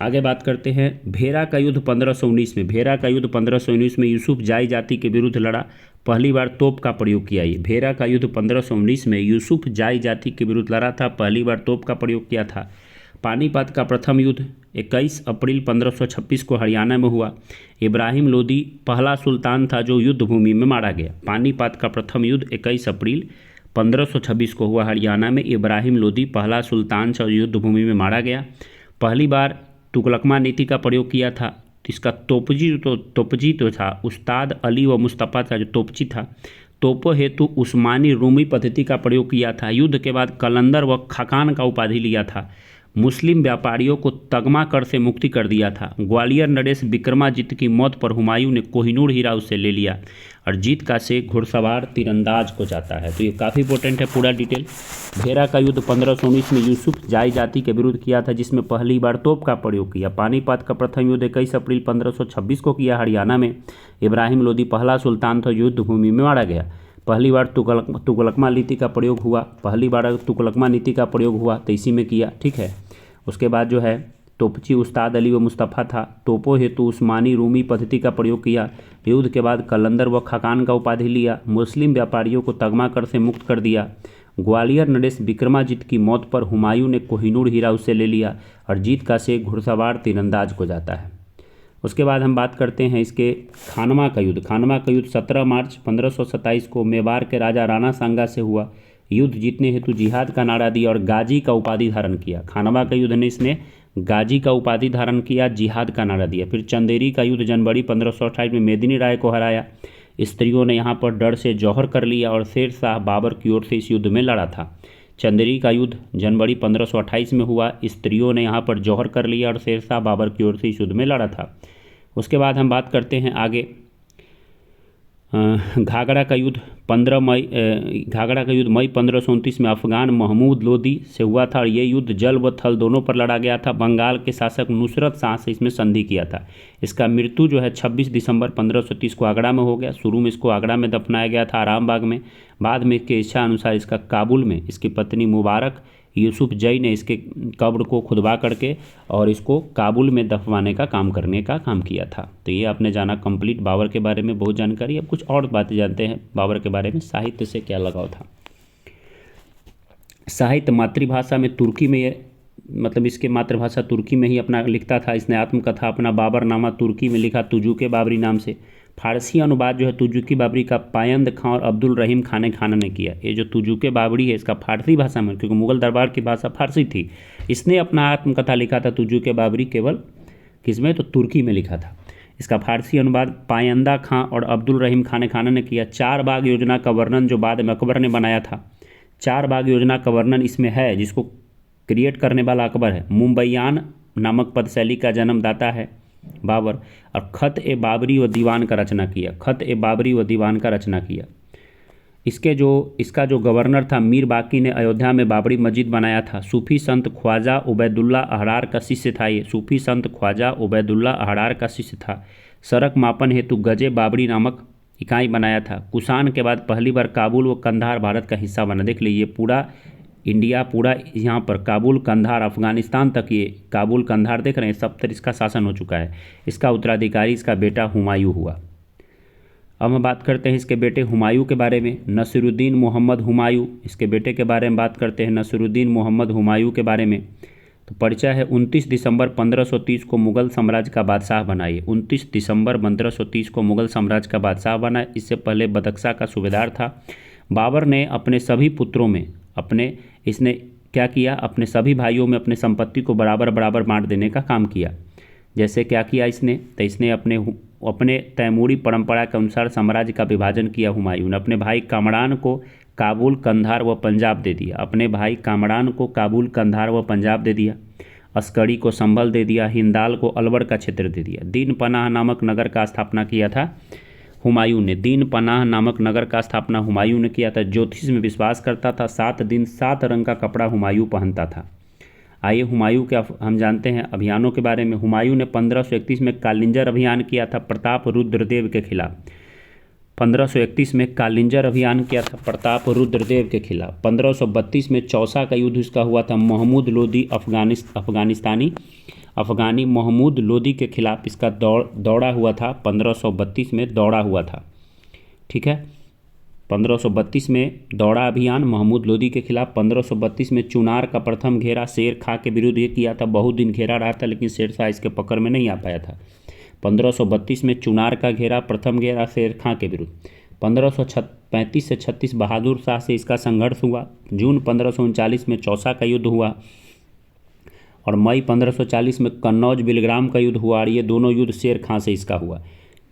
आगे बात करते हैं भेरा का युद्ध 1519 में। भेरा का युद्ध 1519 में यूसुफ जाई जाति के विरुद्ध लड़ा, पहली बार तोप का प्रयोग किया। ये भेरा का युद्ध 1519 में यूसुफ जाई जाति के विरुद्ध लड़ा था, पहली बार तोप का प्रयोग किया था। पानीपत का प्रथम युद्ध 21 अप्रैल 1526 को हरियाणा में हुआ। इब्राहिम लोदी पहला सुल्तान था जो युद्ध भूमि में मारा गया। पानीपत का प्रथम युद्ध 21 अप्रैल 1526 को हुआ हरियाणा में। इब्राहिम लोदी पहला सुल्तान था जो युद्ध भूमि में मारा गया। पहली बार तुगलकमा नीति का प्रयोग किया था। इसका तोपजी तो था उस्ताद अली व मुस्तफ़ा था, जो तोपची था। तोपों हेतु उस्मानी रूमी पद्धति का प्रयोग किया था। युद्ध के बाद कलंदर व खाकान का उपाधि लिया था। मुस्लिम व्यापारियों को तगमा कर से मुक्ति कर दिया था। ग्वालियर नरेश विक्रमादित्य की मौत पर हुमायूं ने कोहिनूर हीरा उससे ले लिया, और जीत का से घुड़सवार तीरंदाज को जाता है। तो ये काफ़ी इंपॉर्टेंट है पूरा डिटेल। भेरा का युद्ध 1519 में यूसुफ जाई जाति के विरुद्ध किया था, जिसमें पहली बार तोप का प्रयोग किया। पानीपत का प्रथम युद्ध 21 अप्रैल 1526 को किया हरियाणा में। इब्राहिम लोदी पहला सुल्तान था, युद्ध भूमि में मारा गया। पहली बार तुगलकमा नीति का प्रयोग हुआ, पहली बार तुगलकमा नीति का प्रयोग हुआ तो इसी में किया, ठीक है। उसके बाद जो है तोपची उस्ताद अली व मुस्तफ़ा था। तोपों हेतु उस्मानी रूमी पद्धति का प्रयोग किया। युद्ध के बाद कलंदर व खाकान का उपाधि लिया। मुस्लिम व्यापारियों को तगमा कर से मुक्त कर दिया। ग्वालियर नरेश विक्रमादित्य की मौत पर हुमायूं ने कोहिनूर हीरा उससे ले लिया, और जीत का से घुड़सवार तीरंदाज को जाता है। उसके बाद हम बात करते हैं इसके खानवा का युद्ध। खानवा का युद्ध 17 मार्च 1527 को मेवाड़ के राजा राणा सांगा से हुआ। युद्ध जीतने हेतु जिहाद का नारा दिया और गाजी का उपाधि धारण किया। खानवा का युद्ध ने इसने गाजी का उपाधि धारण किया, जिहाद का नारा दिया। फिर चंदेरी का युद्ध जनवरी 1528 में मेदिनी राय को हराया। स्त्रियों ने यहाँ पर डर से जौहर कर लिया और शेर शाह बाबर की ओर से इस युद्ध में लड़ा था। चंदेरी का युद्ध जनवरी 1528 में हुआ। स्त्रियों ने यहाँ पर जौहर कर लिया और शेर शाह बाबर की ओर से इस युद्ध में लड़ा था। उसके बाद हम बात करते हैं आगे घाघरा का युद्ध मई 1529 में अफगान महमूद लोदी से हुआ था, और ये युद्ध जल व थल दोनों पर लड़ा गया था। बंगाल के शासक नुसरत शाह से इसमें संधि किया था। इसका मृत्यु जो है 26 दिसंबर 1530 को आगरा में हो गया। शुरू में इसको आगरा में दफनाया गया था आरामबाग में, बाद में इसके इच्छा अनुसार इसका काबुल में इसकी पत्नी मुबारक यूसुफ जई ने इसके कब्र को खुदवा करके और इसको काबुल में दफनाने का काम किया था। तो ये आपने जाना कंप्लीट बाबर के बारे में बहुत जानकारी। अब कुछ और बातें जानते हैं बाबर के बारे में। साहित्य से क्या लगाव था। साहित्य मातृभाषा में तुर्की में ये मतलब इसके मातृभाषा तुर्की में ही अपना लिखता था। इसने आत्मकथा अपना बाबरनामा तुर्की में लिखा तुजुके बाबरी नाम से। फारसी अनुवाद जो है तुजुकी बाबरी का पायंद खां और अब्दुल रहीम खान ने किया। ये जो तुजुके बाबरी है इसका फारसी भाषा में, क्योंकि मुगल दरबार की भाषा फारसी थी, इसने अपना आत्मकथा लिखा था तुजुके बाबरी केवल किसमें, तो तुर्की में लिखा था। इसका फारसी अनुवाद पायंदा खां और अब्दुल रहीम खान ने किया। 4 बाग योजना का वर्णन जो बाद में अकबर ने बनाया था, 4 बाग योजना का वर्णन इसमें है, जिसको क्रिएट करने वाला अकबर है। मुंबईयान नामक पदशैली का जन्मदाता है बाबर, और खत ए बाबरी व दीवान का रचना किया। खत ए बाबरी व दीवान का रचना किया। इसका जो गवर्नर था मीर बाकी ने अयोध्या में बाबरी मस्जिद बनाया था। सूफी संत ख्वाजा उबैदुल्ला अहरार का शिष्य था ये। सूफी संत ख्वाजा उबैदुल्ला अहरार का शिष्य था। सड़क मापन हेतु गजे बाबरी नामक इकाई बनाया था। कुषाण के बाद पहली बार काबुल व कंधार भारत का हिस्सा बना। देख लीजिए पूरा इंडिया, पूरा यहाँ पर काबुल कंधार अफगानिस्तान तक, ये काबुल कंधार देख रहे हैं, सब तरह इसका शासन हो चुका है। इसका उत्तराधिकारी इसका बेटा हुमायूं हुआ। अब हम बात करते हैं इसके बेटे हुमायूं के बारे में। नसीरुद्दीन मोहम्मद हुमायूं, इसके बेटे के बारे में बात करते हैं, नसीरुद्दीन मोहम्मद हुमायूं के बारे में। तो परिचय है, 29 दिसंबर 1530 को मुगल साम्राज्य का बादशाह बना। ये 29 दिसंबर 1530 को मुगल साम्राज्य का बादशाह बना। इससे पहले बदख्शा का सूबेदार था। बाबर ने अपने सभी पुत्रों में इसने क्या किया, अपने सभी भाइयों में अपने संपत्ति को बराबर बराबर बांट देने का काम किया। जैसे क्या किया इसने, तो इसने अपने तैमूरी परंपरा के अनुसार साम्राज्य का विभाजन किया। हुमायूं ने अपने भाई कामरान को काबुल कंधार व पंजाब दे दिया। अपने भाई कामरान को काबुल कंधार व पंजाब दे दिया। अस्करी को संभल दे दिया। हिंदाल को अलवर का क्षेत्र दे दिया। दीन पनाह नामक नगर का स्थापना किया था हुमायूं ने। दीन पनाह नामक नगर का स्थापना हुमायूं ने किया था। ज्योतिष में विश्वास करता था। 7 दिन 7 रंग का कपड़ा हुमायूं पहनता था। आइए हुमायूं के हम जानते हैं अभियानों के बारे में। हुमायूं ने 1531 में कालिंजर अभियान किया था प्रताप रुद्रदेव के खिलाफ। 1531 में कालिंजर अभियान किया था प्रताप रुद्रदेव के खिलाफ। 1532 में चौसा का युद्ध इसका हुआ था। महमूद लोदी अफगानी महमूद लोदी के खिलाफ इसका दौड़ा हुआ था। 1532 में दौड़ा हुआ था, ठीक है। 1532 में दौड़ा अभियान महमूद लोदी के खिलाफ। 1532 में चुनार का प्रथम घेरा शेर खां के विरुद्ध ये किया था। बहुत दिन घेरा रहा था लेकिन शेर शाह इसके पकड़ में नहीं आ पाया था। 1532 में चुनार का घेरा, प्रथम घेरा शेर खां के विरुद्ध। 1535 से 36 बहादुर शाह से इसका संघर्ष हुआ। जून 1539 में चौसा का युद्ध हुआ और मई 1540 में कन्नौज बिलग्राम का युद्ध हुआ। और ये दोनों युद्ध शेर खां से इसका हुआ,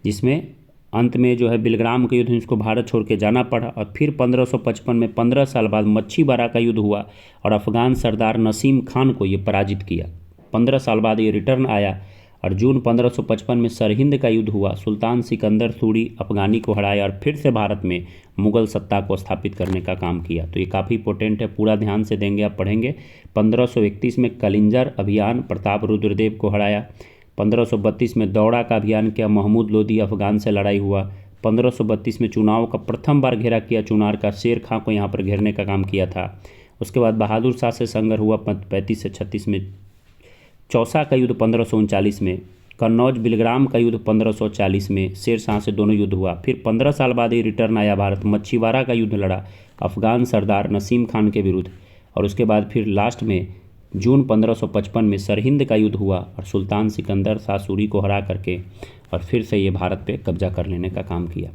जिसमें अंत में जो है बिलग्राम के युद्ध में इसको भारत छोड़ के जाना पड़ा। और फिर 1555 में 15 साल बाद मच्छीबारा का युद्ध हुआ और अफगान सरदार नसीम खान को ये पराजित किया। 15 साल बाद ये रिटर्न आया और जून 1555 में सरहिंद का युद्ध हुआ। सुल्तान सिकंदर सूरी अफगानी को हराया और फिर से भारत में मुगल सत्ता को स्थापित करने का काम किया। तो ये काफ़ी इंपॉर्टेंट है, पूरा ध्यान से देंगे, आप पढ़ेंगे। 1531 में कलिंजर अभियान, प्रताप रुद्रदेव को हराया। 1532 में दौड़ा का अभियान किया, महमूद लोदी अफगान से लड़ाई हुआ। 1532 में चुनाव का प्रथम बार घेरा किया चुनार का, शेर खां को यहाँ पर घेरने का काम किया था। उसके बाद बहादुर शाह से संघर्ष हुआ 35 से 36 में। चौसा का युद्ध 1539 में। कन्नौज बिलग्राम का युद्ध 1540 में शेर शाह से दोनों युद्ध हुआ। फिर 15 साल बाद ये रिटर्न आया भारत। मच्छीबारा का युद्ध लड़ा अफगान सरदार नसीम खान के विरुद्ध। और उसके बाद फिर लास्ट में जून 1555 में सरहिंद का युद्ध हुआ और सुल्तान सिकंदर शाह सूरी को हरा करके और फिर से ये भारत पे कब्जा कर लेने का काम किया।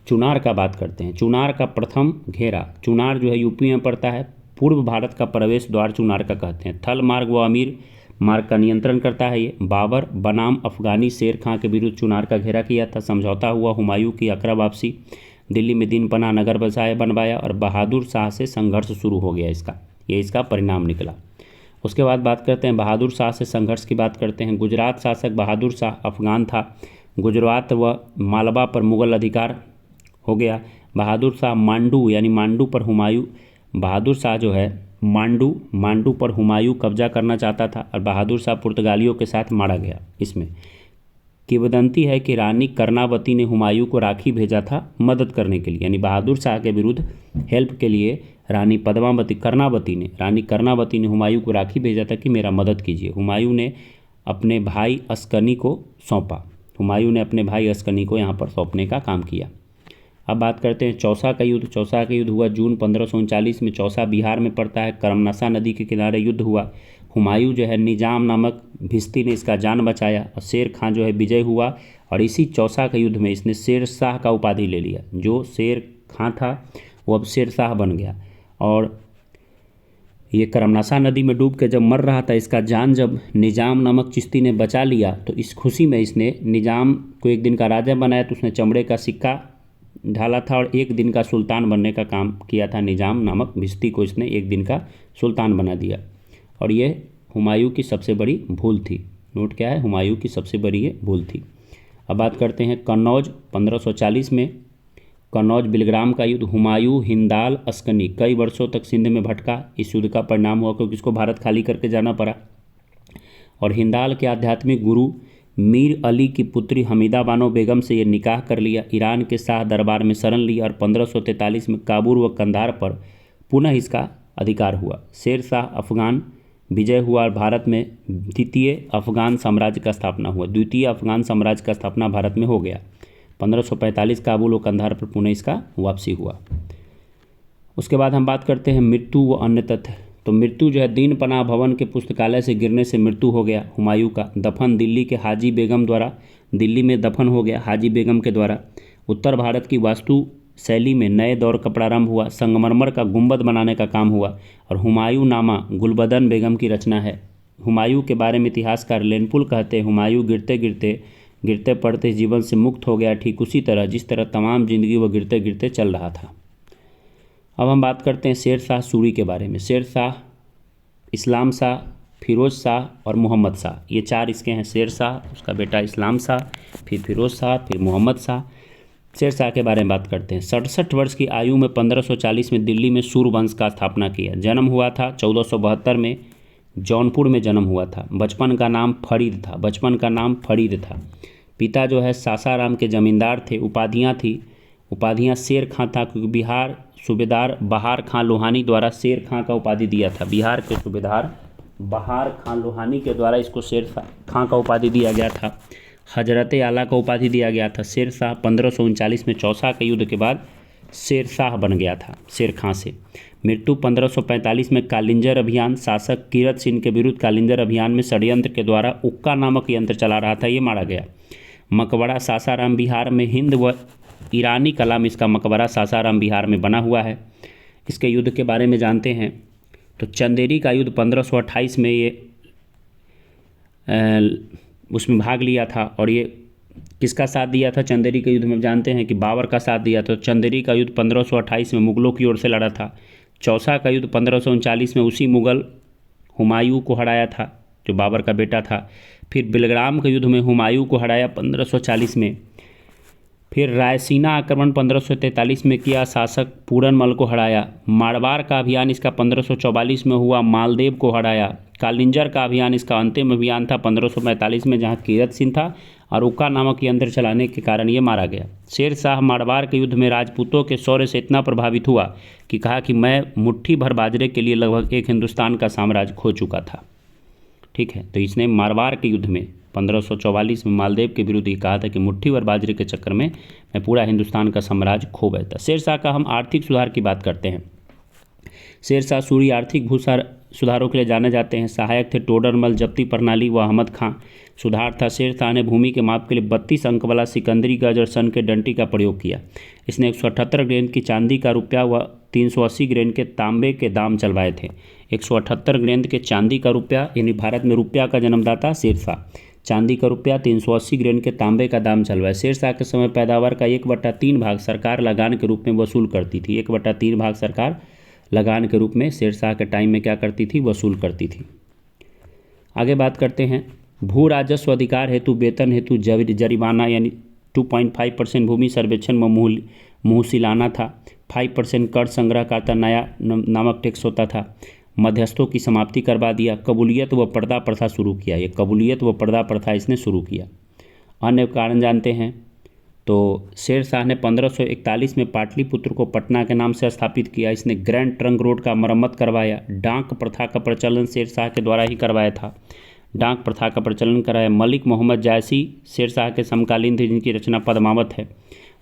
चुनार का बात करते हैं। चुनार का प्रथम घेरा, चुनार जो है यूपी में पड़ता है। पूर्व भारत का प्रवेश द्वार चुनार का कहते हैं। थल मार्ग व अमीर मार्ग का नियंत्रण करता है ये। बाबर बनाम अफगानी शेर खां के विरुद्ध चुनार का घेरा किया था। समझौता हुआ, हुमायूं की आगरा वापसी, दिल्ली में दीन पनाह नगर बनवाया और बहादुर शाह से संघर्ष शुरू हो गया। इसका परिणाम निकला। उसके बाद बात करते हैं बहादुर शाह से संघर्ष की बात करते हैं। गुजरात शासक बहादुर शाह अफगान था। गुजरात व मालवा पर मुगल अधिकार हो गया। बहादुर शाह मांडू पर हुमायूं, बहादुर शाह जो है मांडू पर हुमायूं कब्जा करना चाहता था और बहादुर शाह पुर्तगालियों के साथ मारा गया। इसमें किंवदंती है कि रानी कर्णावती ने हुमायूं को राखी भेजा था मदद करने के लिए, यानी बहादुर शाह के विरुद्ध हेल्प के लिए रानी कर्णावती ने हुमायूं को राखी भेजा था कि मेरा मदद कीजिए। हुमायूं ने अपने भाई अस्कनी को सौंपा। हुमायूं ने अपने भाई अस्कनी को यहाँ पर सौंपने का काम किया। अब बात करते हैं चौसा का युद्ध। चौसा का युद्ध हुआ जून 1539 में। चौसा बिहार में पड़ता है। करमनसा नदी के किनारे युद्ध हुआ। हुमायूं जो है निजाम नामक भिस्ती ने इसका जान बचाया और शेर खां जो है विजय हुआ, और इसी चौसा के युद्ध में इसने शेर शाह का उपाधि ले लिया। जो शेर खां था वो अब शेर शाह बन गया। और ये करमनासा नदी में डूब के जब मर रहा था, इसका जान जब निजाम नामक चिश्ती ने बचा लिया, तो इस खुशी में इसने निजाम को एक दिन का राजा बनाया। तो उसने चमड़े का सिक्का ढाला था और एक दिन का सुल्तान बनने का काम किया था। निजाम नामक भिस्ती को इसने एक दिन का सुल्तान बना दिया, और ये हुमायूं की सबसे बड़ी भूल थी। नोट क्या है, हुमायूं की सबसे बड़ी ये भूल थी। अब बात करते हैं कन्नौज। 1540 में कन्नौज बिलग्राम का युद्ध। हुमायूं हिंदाल अस्कनी कई वर्षों तक सिंध में भटका। इस युद्ध का परिणाम हुआ क्योंकि इसको भारत खाली करके जाना पड़ा, और हिंदाल के आध्यात्मिक गुरु मीर अली की पुत्री हमीदा बानो बेगम से ये निकाह कर लिया। ईरान के शाह दरबार में शरण ली और 1543 में काबुल व कंधार पर पुनः इसका अधिकार हुआ। शेर शाह अफगान विजय हुआ और भारत में द्वितीय अफगान साम्राज्य का स्थापना हुआ। द्वितीय अफगान साम्राज्य का स्थापना भारत में हो गया। 1545 काबुल व कंधार पर पुनः इसका वापसी हुआ। उसके बाद हम बात करते हैं मृत्यु व अन्य तथ्य। तो मृत्यु जो है दीन पनाह भवन के पुस्तकालय से गिरने से मृत्यु हो गया हुमायूं का। दफन दिल्ली के हाजी बेगम द्वारा, दिल्ली में दफन हो गया हाजी बेगम के द्वारा। उत्तर भारत की वास्तु शैली में नए दौर का प्रारंभ हुआ। संगमरमर का गुंबद बनाने का काम हुआ, और हुमायूं नामा गुलबदन बेगम की रचना है। हुमायूं के बारे में इतिहासकार लेनपुल कहते हैं, हुमायूं गिरते पड़ते जीवन से मुक्त हो गया, ठीक उसी तरह जिस तरह तमाम जिंदगी वह गिरते गिरते चल रहा था। अब हम बात करते हैं शेर शाह सूरी के बारे में। शेर शाह, इस्लाम शाह, फिरोज शाह और मोहम्मद शाह, ये चार इसके हैं। शेर शाह, उसका बेटा इस्लाम शाह, फिर फिरोज शाह, फिर मोहम्मद शाह। शेर शाह के बारे में बात करते हैं। 67 वर्ष की आयु में 1540 में दिल्ली में सूर वंश का स्थापना किया। जन्म हुआ था 1472 में, जौनपुर में जन्म हुआ था। बचपन का नाम फरीद था। पिता जो है सासाराम के जमींदार थे। उपाधियाँ शेर खां था, क्योंकि बिहार सूबेदार बहार खां लोहानी द्वारा शेर खां का उपाधि दिया था। बिहार के सूबेदार बहार खां लोहानी के द्वारा इसको शेर खां का उपाधि दिया गया था। हजरत आला का उपाधि दिया गया था। शेर शाह 1539 में चौसा के युद्ध के बाद शेर शाह बन गया था शेर खां से। मृत्यु 1545 में कालिंजर अभियान, शासक कीरत सिंह के विरुद्ध कालिंजर अभियान में षड्यंत्र के द्वारा उक्का नामक यंत्र चला रहा था, ये मारा गया। मकबरा सासाराम बिहार में हिंद व ईरानी कला में इसका मकबरा सासाराम बिहार में बना हुआ है। इसके युद्ध के बारे में जानते हैं तो चंदेरी का युद्ध 1528 में ये उसमें भाग लिया था, और ये किसका साथ दिया था चंदेरी के युद्ध में जानते हैं कि बाबर का साथ दिया था। चंदेरी का युद्ध 1528 में मुगलों की ओर से लड़ा था। चौसा का युद्ध 1539 में उसी मुगल हुमायूं को हराया था जो बाबर का बेटा था। फिर बिलग्राम के युद्ध में हुमायूं को हराया 1540 में। फिर रायसीना आक्रमण 1543 में किया, शासक पूरनमल को हराया। मारवाड़ का अभियान इसका 1544 में हुआ, मालदेव को हराया। कालिंजर का अभियान इसका अंतिम अभियान था 1545 में, जहां कीरत सिंह था और उक्का नामक यंत्र चलाने के कारण ये मारा गया। शेर शाह मारवाड़ के युद्ध में राजपूतों के शौर्य से इतना प्रभावित हुआ कि कहा कि मैं मुट्ठी भर बाजरे के लिए लगभग एक हिंदुस्तान का साम्राज्य खो चुका था। ठीक है, तो इसने मारवाड़ के युद्ध में 1544 में मालदेव के विरुद्ध ये कहा था कि मुट्ठी भर बाजरे के चक्कर में मैं पूरा हिंदुस्तान का साम्राज्य खो बैठा। शेर शाह का हम आर्थिक सुधार की बात करते हैं। शेर शाह सूरी आर्थिक भूसार सुधारों के लिए जाने जाते हैं। सहायक थे टोडरमल, जब्ती प्रणाली व अहमद खां। सुधार था शेर शाह ने भूमि के माप के लिए 32 अंक वाला सिकंदरी गज और सन के डंटी का प्रयोग किया। इसने 178 ग्रेन की चांदी का रुपया व 380 ग्रेन के तांबे के दाम चलवाए थे। 178 ग्रेन के चांदी का रुपया, यानी भारत में रुपया का जन्मदाता शेर शाह। चांदी का रुपया, 380 ग्रेन के तांबे का दाम चलवाए। शेर शाह के समय पैदावार का 1/3 भाग सरकार लगान के रूप में वसूल करती थी। 1/3 भाग सरकार लगान के रूप में शेर शाह के टाइम में क्या करती थी, वसूल करती थी। आगे बात करते हैं भू राजस्व अधिकार हेतु वेतन हेतु जरिमाना, यानी 2.5% भूमि सर्वेक्षण में मुहसिलाना था। 5% कर संग्रह का नया नामक टैक्स होता था। मध्यस्थों की समाप्ति करवा दिया। कबूलियत व पर्दा प्रथा शुरू किया। ये कबूलियत व पर्दा प्रथा इसने शुरू किया। अन्य कारण जानते हैं तो शेर शाह ने 1541 में पाटलिपुत्र को पटना के नाम से स्थापित किया। इसने ग्रैंड ट्रंक रोड का मरम्मत करवाया। डाक प्रथा का प्रचलन शेर शाह के द्वारा ही करवाया था। डाक प्रथा का प्रचलन कराया। मलिक मोहम्मद जायसी शेर शाह के समकालीन थे, जिनकी रचना पद्मावत है।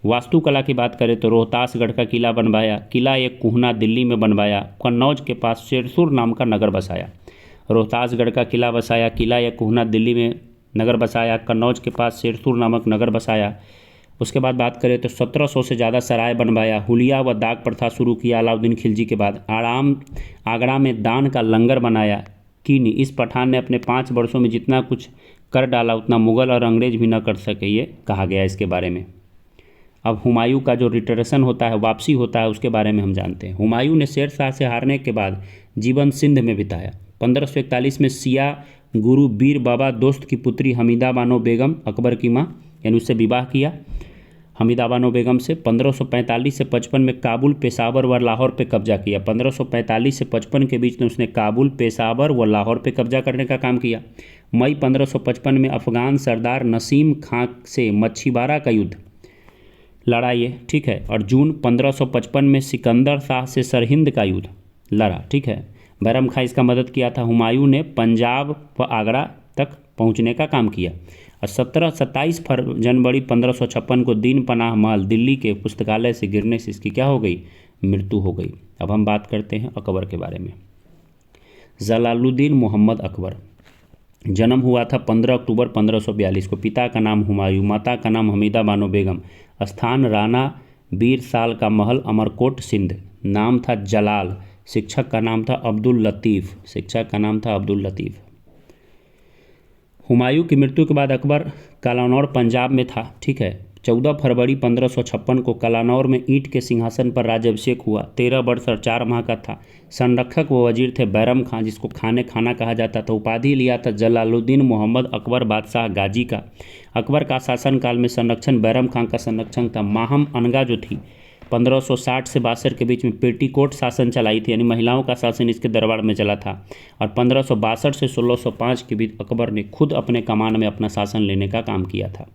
वास्तुकला की बात करें तो रोहतासगढ़ का किला बनवाया, किला एक कुहना दिल्ली में बनवाया, कन्नौज के पास शेरसुर नाम का नगर बसाया। रोहतासगढ़ का किला बसाया, किला एक कुहना दिल्ली में नगर बसाया, कन्नौज के पास शेरसुर नामक नगर बसाया। उसके बाद बात करें तो 1700 से ज़्यादा सराय बनवाया, हुलिया व दाग प्रथा शुरू किया अलाउद्दीन खिलजी के बाद। आगरा में दान का लंगर बनाया। कीनी, इस पठान ने अपने 5 वर्षों में जितना कुछ कर डाला उतना मुग़ल और अंग्रेज भी न कर सके, ये कहा गया इसके बारे में। अब हुमायूं का जो रिटरेशन होता है, वापसी होता है, उसके बारे में हम जानते हैं। हुमायूं ने शेर शाह से हारने के बाद जीवन सिंध में बिताया। 1541 में सिया गुरु बीर बाबा दोस्त की पुत्री हमीदा बानो बेगम, अकबर की माँ, यानी उससे विवाह किया हमीदा बानो बेगम से। 1545 से 55 में काबुल, पेशावर व लाहौर पे कब्जा किया। 1545 से 55 के बीच में उसने काबुल, पेशावर व लाहौर पे कब्जा करने का काम किया। मई 1555 में अफ़गान सरदार नसीम खां से मच्छीबारा का युद्ध लड़ा ये, ठीक है। और जून 1555 में सिकंदर शाह से सरहिंद का युद्ध लड़ा, ठीक है। बैरम खां इसका मदद किया था। हुमायूं ने पंजाब व आगरा तक पहुंचने का काम किया। और 27 जनवरी 1556 को दीन पनाह महल दिल्ली के पुस्तकालय से गिरने से इसकी क्या हो गई, मृत्यु हो गई। अब हम बात करते हैं अकबर के बारे में। जलालुद्दीन मोहम्मद अकबर, जन्म हुआ था 15 अक्टूबर 1542 को। पिता का नाम हुमायूं, माता का नाम हमीदा बानो बेगम। स्थान राना बीर साल का महल, अमरकोट, सिंध। नाम था जलाल। शिक्षक का नाम था अब्दुल लतीफ़। हुमायूं की मृत्यु के बाद अकबर कलानौर पंजाब में था, ठीक है। 14 फरवरी 1556 को कलानौर में ईंट के सिंहासन पर राज्याभिषेक हुआ। 13 वर्ष और 4 माह का था। संरक्षक व वजीर थे बैरम खां, जिसको खाना कहा जाता था। उपाधि लिया था जलालुद्दीन मोहम्मद अकबर बादशाह गाजी का। अकबर का शासनकाल में संरक्षण बैरम खां का संरक्षण था। माहम अनगा जो थी 1560 से 62 के बीच में पेटीकोट शासन चलाई थी, यानी महिलाओं का शासन इसके दरबार में चला था। और 1562 से 1605 के बीच अकबर ने खुद अपने कमान में अपना शासन लेने का काम किया था।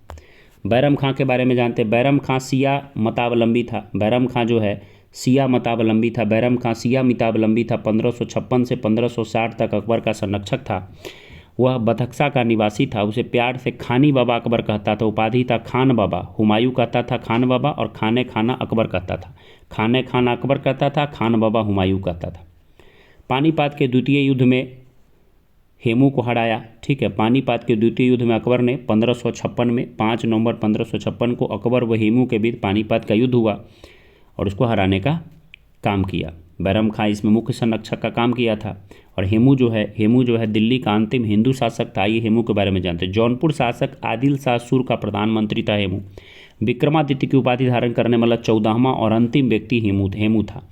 बैरम खां के बारे में जानते हैं। बैरम खां सिया मतावलंबी था। बैरम खां जो है सिया मतावलंबी था। बैरम खां सिया मतावलंबी था। 1556 से 1560 तक अकबर का संरक्षक था। वह बथक्सा का निवासी था। उसे प्यार से खानी बाबा अकबर कहता था। उपाधि था खान बाबा। हुमायूं कहता था खान बाबा, और खाने खाना अकबर कहता था। खाने खाना अकबर कहता था, खान बाबा हुमायूं कहता था। पानीपत के द्वितीय युद्ध में हेमू को हराया, ठीक है। पानीपत के द्वितीय युद्ध में अकबर ने 1556 में 5 नवंबर 1556 को अकबर व हेमू के बीच पानीपत का युद्ध हुआ और उसको हराने का काम किया। बैरम खां इसमें मुख्य संरक्षक का काम किया था। और हेमू जो है दिल्ली का अंतिम हिंदू शासक था। ये हेमू के बारे में जानते हैं। जौनपुर शासक आदिल शाह सुर का प्रधानमंत्री था हेमू। विक्रमादित्य की उपाधि धारण करने वाला 14वां और अंतिम व्यक्ति हेमू था।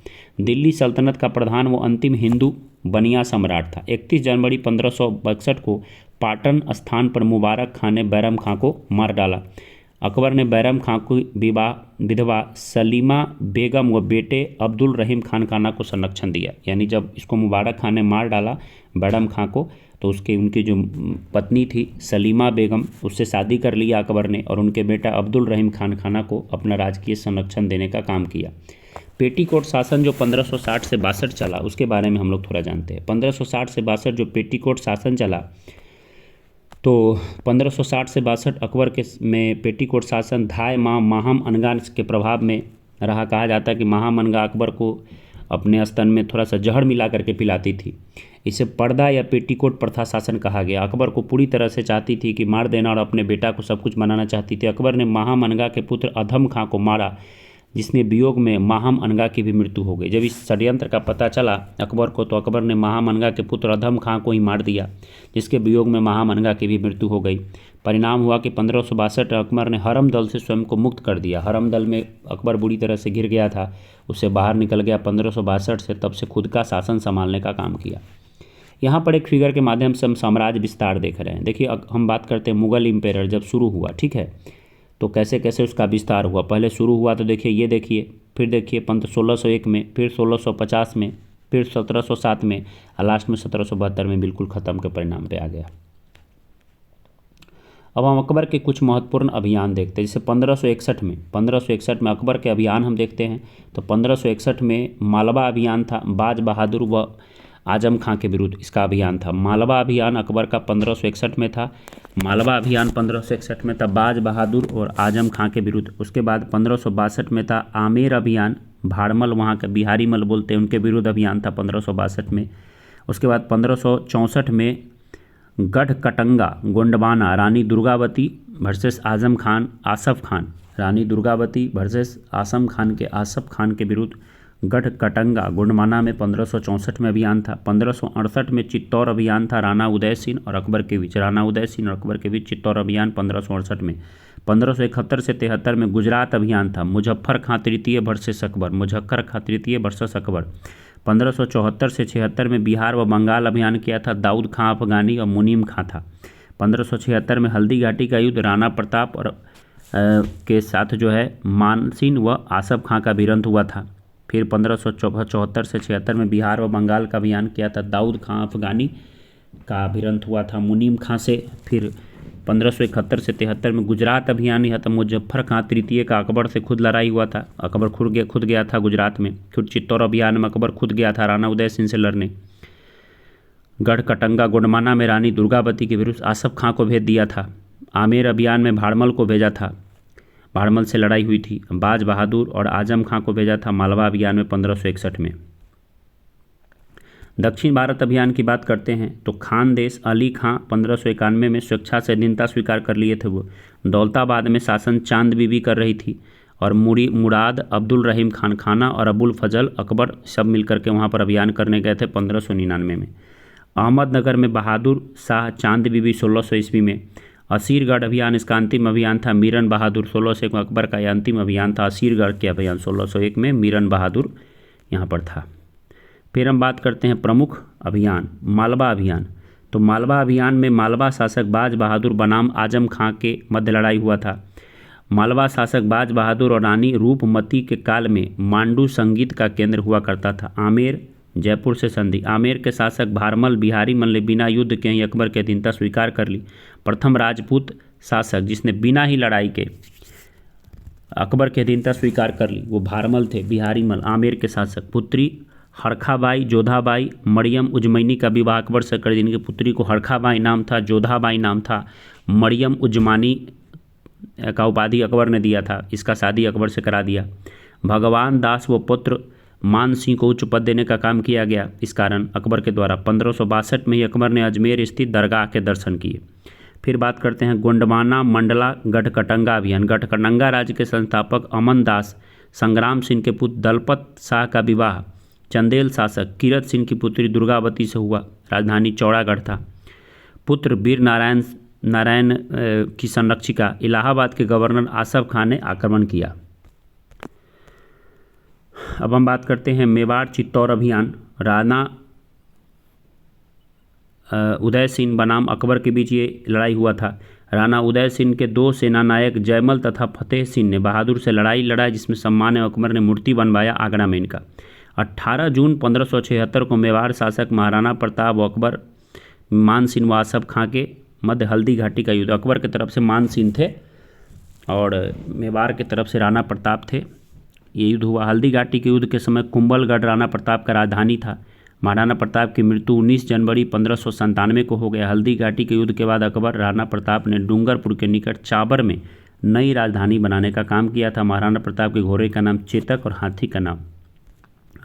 दिल्ली सल्तनत का प्रधान व अंतिम हिंदू बनिया सम्राट था। 31 जनवरी 1562 को पाटन स्थान पर मुबारक खां ने बैरम खां को मार डाला। अकबर ने बैरम खां को विधवा सलीमा बेगम व बेटे अब्दुल रहीम खान खाना को संरक्षण दिया। यानी जब इसको मुबारक खां ने मार डाला बैरम खां को, तो उनकी जो पत्नी थी सलीमा बेगम, उससे शादी कर लिया अकबर ने, और उनके बेटा अब्दुल रहीम खान खाना को अपना राजकीय संरक्षण देने का काम किया। पेटीकोट शासन जो 1560 से 62 चला, उसके बारे में हम लोग थोड़ा जानते हैं। 1560 से 62 जो पेटीकोट शासन चला, तो 1560 से 62 अकबर के में पेटीकोट शासन धाय माहम अनगा के प्रभाव में रहा। कहा जाता है कि माहम अनगा अकबर को अपने स्तन में थोड़ा सा जहर मिला करके पिलाती थी। इसे पर्दा या पेटीकोट प्रथा शासन कहा गया। अकबर को पूरी तरह से चाहती थी कि मार देना और अपने बेटा को सब कुछ बनाना चाहती थी। अकबर ने माहम अनगा के पुत्र अधम खां को मारा, जिसने वियोग में माहम अनगा की भी मृत्यु हो गई। जब इस षड्यंत्र का पता चला अकबर को, तो अकबर ने माहम अनगा के पुत्र अधम खां को ही मार दिया, जिसके वियोग में माहम अनगा की भी मृत्यु हो गई। परिणाम हुआ कि 1562 अकबर ने हरम दल से स्वयं को मुक्त कर दिया। हरम दल में अकबर बुरी तरह से घिर गया था, उससे बाहर निकल गया 1562 से। तब से खुद का शासन संभालने का काम किया। यहाँ पर एक फिगर के माध्यम से हम साम्राज्य विस्तार देख रहे हैं। देखिए हम बात करते हैं मुगल इम्पेयर जब शुरू हुआ, ठीक है, तो कैसे कैसे उसका विस्तार हुआ। पहले शुरू हुआ तो देखिए फिर देखिए 1601 में, फिर 1650 में, फिर 1707 में, और लास्ट में 1772 में बिल्कुल ख़त्म के परिणाम पे आ गया। अब हम अकबर के कुछ महत्वपूर्ण अभियान देखते हैं। जैसे 1561 में अकबर के अभियान हम देखते हैं। तो 1561 में मालवा अभियान था। बाज बहादुर व आजम खां के विरुद्ध इसका अभियान था। मालवा अभियान अकबर का 1561 में था। मालवा अभियान 1561 में था बाज बहादुर और आजम खां के विरुद्ध। उसके बाद 1562 में था आमेर अभियान, भाड़मल वहाँ के बिहारी मल बोलते हैं, उनके विरुद्ध अभियान था 1562 में। उसके बाद 1564 में गढ़कटंगा गोंडवाना रानी दुर्गावती वर्सेस आजम खान आसफ खान, रानी दुर्गावती वर्सेस आसम खान के आसफ खान के विरुद्ध गढ़कटंगा गोंडवाना में 1564 में अभियान था। 1568 में चित्तौर अभियान था राणा उदय सिंह और अकबर के बीच। राणा उदय सिंह और अकबर के बीच चित्तौर अभियान 1568 में। 1571 से 73 में गुजरात अभियान था, मुजफ्फर खां तृतीय वर्सेस अकबर, मुजफ्फर खां तृतीय वर्सेस अकबर। 1574 से 76 में बिहार व बंगाल अभियान किया था, दाऊद खां अफगानी और मुनीम खां था। 1576 में हल्दी घाटी का युद्ध राणा प्रताप और के साथ जो है मानसिंह व आसफ खां का भिड़ंत हुआ था। फिर 1574 से 76 में बिहार व बंगाल का अभियान किया था, दाऊद खां अफगानी का भिड़ंत हुआ था मुनीम खां से। फिर 1571 से 73 में गुजरात अभियान हुआ था, मुजफ्फर खां तृतीय का अकबर से खुद लड़ाई हुआ था, अकबर खुद गया था गुजरात में। फिर चित्तौर अभियान में अकबर खुद गया था राणा उदय सिंह से लड़ने। गढ़कटंगा गोंडवाना में रानी दुर्गावती के विरुद्ध आसफ खां को भेज दिया था। आमेर अभियान में भाड़मल को भेजा था, भाड़मल से लड़ाई हुई थी। बाज बहादुर और आजम खां को भेजा था मालवा अभियान में 1561 में। दक्षिण भारत अभियान की बात करते हैं तो खानदेश अली खां 1591 में स्वेच्छा से अधीनता स्वीकार कर लिए थे। वो दौलताबाद में शासन चांद बीबी कर रही थी और मुराद अब्दुल रहीम खान खाना और अबुल फजल अकबर सब मिलकर के वहाँ पर अभियान करने गए थे 1599 में। अहमदनगर में बहादुर शाह चांद बीबी 1600 ईस्वी में। असीरगढ़ अभियान इसका अंतिम अभियान था, मीरन बहादुर 1601 में अकबर का यह अंतिम अभियान था। असीरगढ़ के अभियान 1601 में मीरन बहादुर यहाँ पर था। फिर हम बात करते हैं प्रमुख अभियान मालवा अभियान। तो मालवा अभियान में मालवा शासक बाज बहादुर बनाम आजम खां के मध्य लड़ाई हुआ था। मालवा शासक बाज बहादुर और रानी रूपमती के काल में मांडू संगीत का केंद्र हुआ करता था। आमेर जयपुर से संधि। आमेर के शासक भारमल बिहारी मल ने बिना युद्ध के ही अकबर की अधीनता स्वीकार कर ली। प्रथम राजपूत शासक जिसने बिना ही लड़ाई के अकबर की अधीनता स्वीकार कर ली वो भारमल थे, बिहारी मल आमेर के शासक। पुत्री हरखाबाई जोधाबाई मरियम उजमैनी का विवाह अकबर से कर, जिनकी पुत्री को हरखाबाई नाम था, जोधाबाई नाम था, मरियम उजमानी का उपाधि अकबर ने दिया था। इसका शादी अकबर से करा दिया। भगवान दास व पुत्र मान सिंह को उच्च पद देने का काम किया गया। इस कारण अकबर के द्वारा 1562 में ही अकबर ने अजमेर स्थित दरगाह के दर्शन किए। फिर बात करते हैं गोंडवाना मंडला गढ़कटंगा अभियान। गढ़कटंगा राज्य के संस्थापक अमन दास संग्राम सिंह के पुत्र दलपत शाह का विवाह चंदेल शासक कीरत सिंह की पुत्री दुर्गावती से हुआ। राजधानी चौड़ागढ़ था। पुत्र वीर नारायण की संरक्षिका इलाहाबाद के गवर्नर आसफ खान ने आक्रमण किया। अब हम बात करते हैं मेवाड़ चित्तौर अभियान। राणा उदय सिंह बनाम अकबर के बीच ये लड़ाई हुआ था। राणा उदय सिंह के दो सेनानायक जयमल तथा फतेह सिंह ने बहादुर से लड़ाई लड़ा, जिसमें सम्मान अकबर ने मूर्ति बनवाया आगरा में इनका। 18 जून 1576 को मेवाड़ शासक महाराणा प्रताप व अकबर मान सिंह व आसफ खां के मध्य हल्दी घाटी का युद्ध। अकबर की तरफ से मान सिंह थे और मेवाड़ की तरफ से राणा प्रताप थे। ये युद्ध हुआ। हल्दी घाटी के युद्ध के समय कुंभलगढ़ राणा प्रताप का राजधानी था। महाराणा प्रताप की मृत्यु 19 जनवरी 1597 को हो गया। हल्दी घाटी के युद्ध के बाद अकबर राणा प्रताप ने डूंगरपुर के निकट चाबर में नई राजधानी बनाने का काम किया था। महाराणा प्रताप के घोड़े का नाम चेतक और हाथी का नाम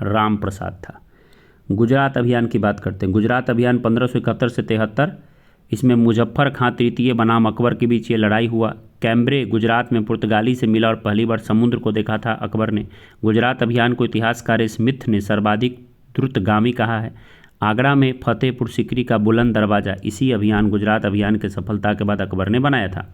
राम प्रसाद था। गुजरात अभियान की बात करते हैं। गुजरात अभियान 1571 से 73, इसमें मुजफ्फर खां तृतीय बनाम अकबर के बीच ये लड़ाई हुआ। कैम्ब्रे गुजरात में पुर्तगाली से मिला और पहली बार समुद्र को देखा था अकबर ने। गुजरात अभियान को इतिहासकार स्मिथ ने सर्वाधिक द्रुतगामी कहा है। आगरा में फतेहपुर सीकरी का बुलंद दरवाज़ा इसी अभियान गुजरात अभियान की सफलता के बाद अकबर ने बनाया था।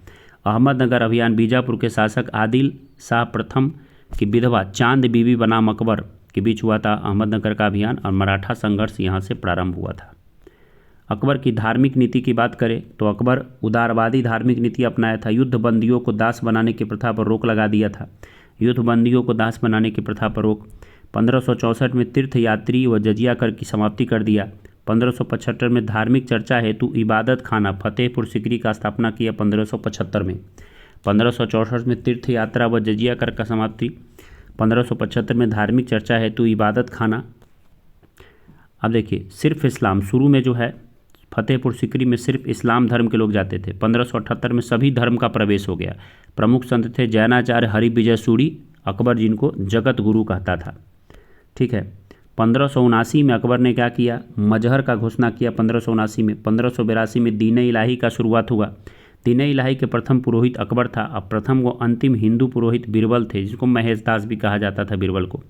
अहमदनगर अभियान बीजापुर के शासक आदिल शाह प्रथम की विधवा चांद बीबी बनाम अकबर के बीच हुआ था अहमदनगर का अभियान, और मराठा संघर्ष यहाँ से प्रारंभ हुआ था। अकबर की धार्मिक नीति की बात करें तो अकबर उदारवादी धार्मिक नीति अपनाया था। युद्ध बंदियों को दास बनाने की प्रथा पर रोक लगा दिया था। युद्ध बंदियों को दास बनाने की प्रथा पर रोक। 1564 में तीर्थ यात्री व जजिया कर की समाप्ति कर दिया। 1575 में धार्मिक चर्चा हेतु इबादत खाना फतेहपुर सीकरी का स्थापना किया 1575 में। 1564 में तीर्थ यात्रा व जजिया कर का समाप्ति। 1575 में धार्मिक चर्चा हेतु इबादत खाना अब देखिए, सिर्फ इस्लाम शुरू में जो है फतेहपुर सीकरी में सिर्फ इस्लाम धर्म के लोग जाते थे। 1578 में सभी धर्म का प्रवेश हो गया। प्रमुख संत थे जैनाचार्य हरिविजय सूरी, अकबर जिनको जगत गुरु कहता था। ठीक है। 1579 में अकबर ने क्या किया, मजहर का घोषणा किया 1579 में। 1582 में दीन इलाही का शुरुआत हुआ। दीन इलाही के प्रथम पुरोहित अकबर था। अब प्रथम वो अंतिम हिंदू पुरोहित बीरबल थे, जिसको महेश दास भी कहा जाता था बीरबल को।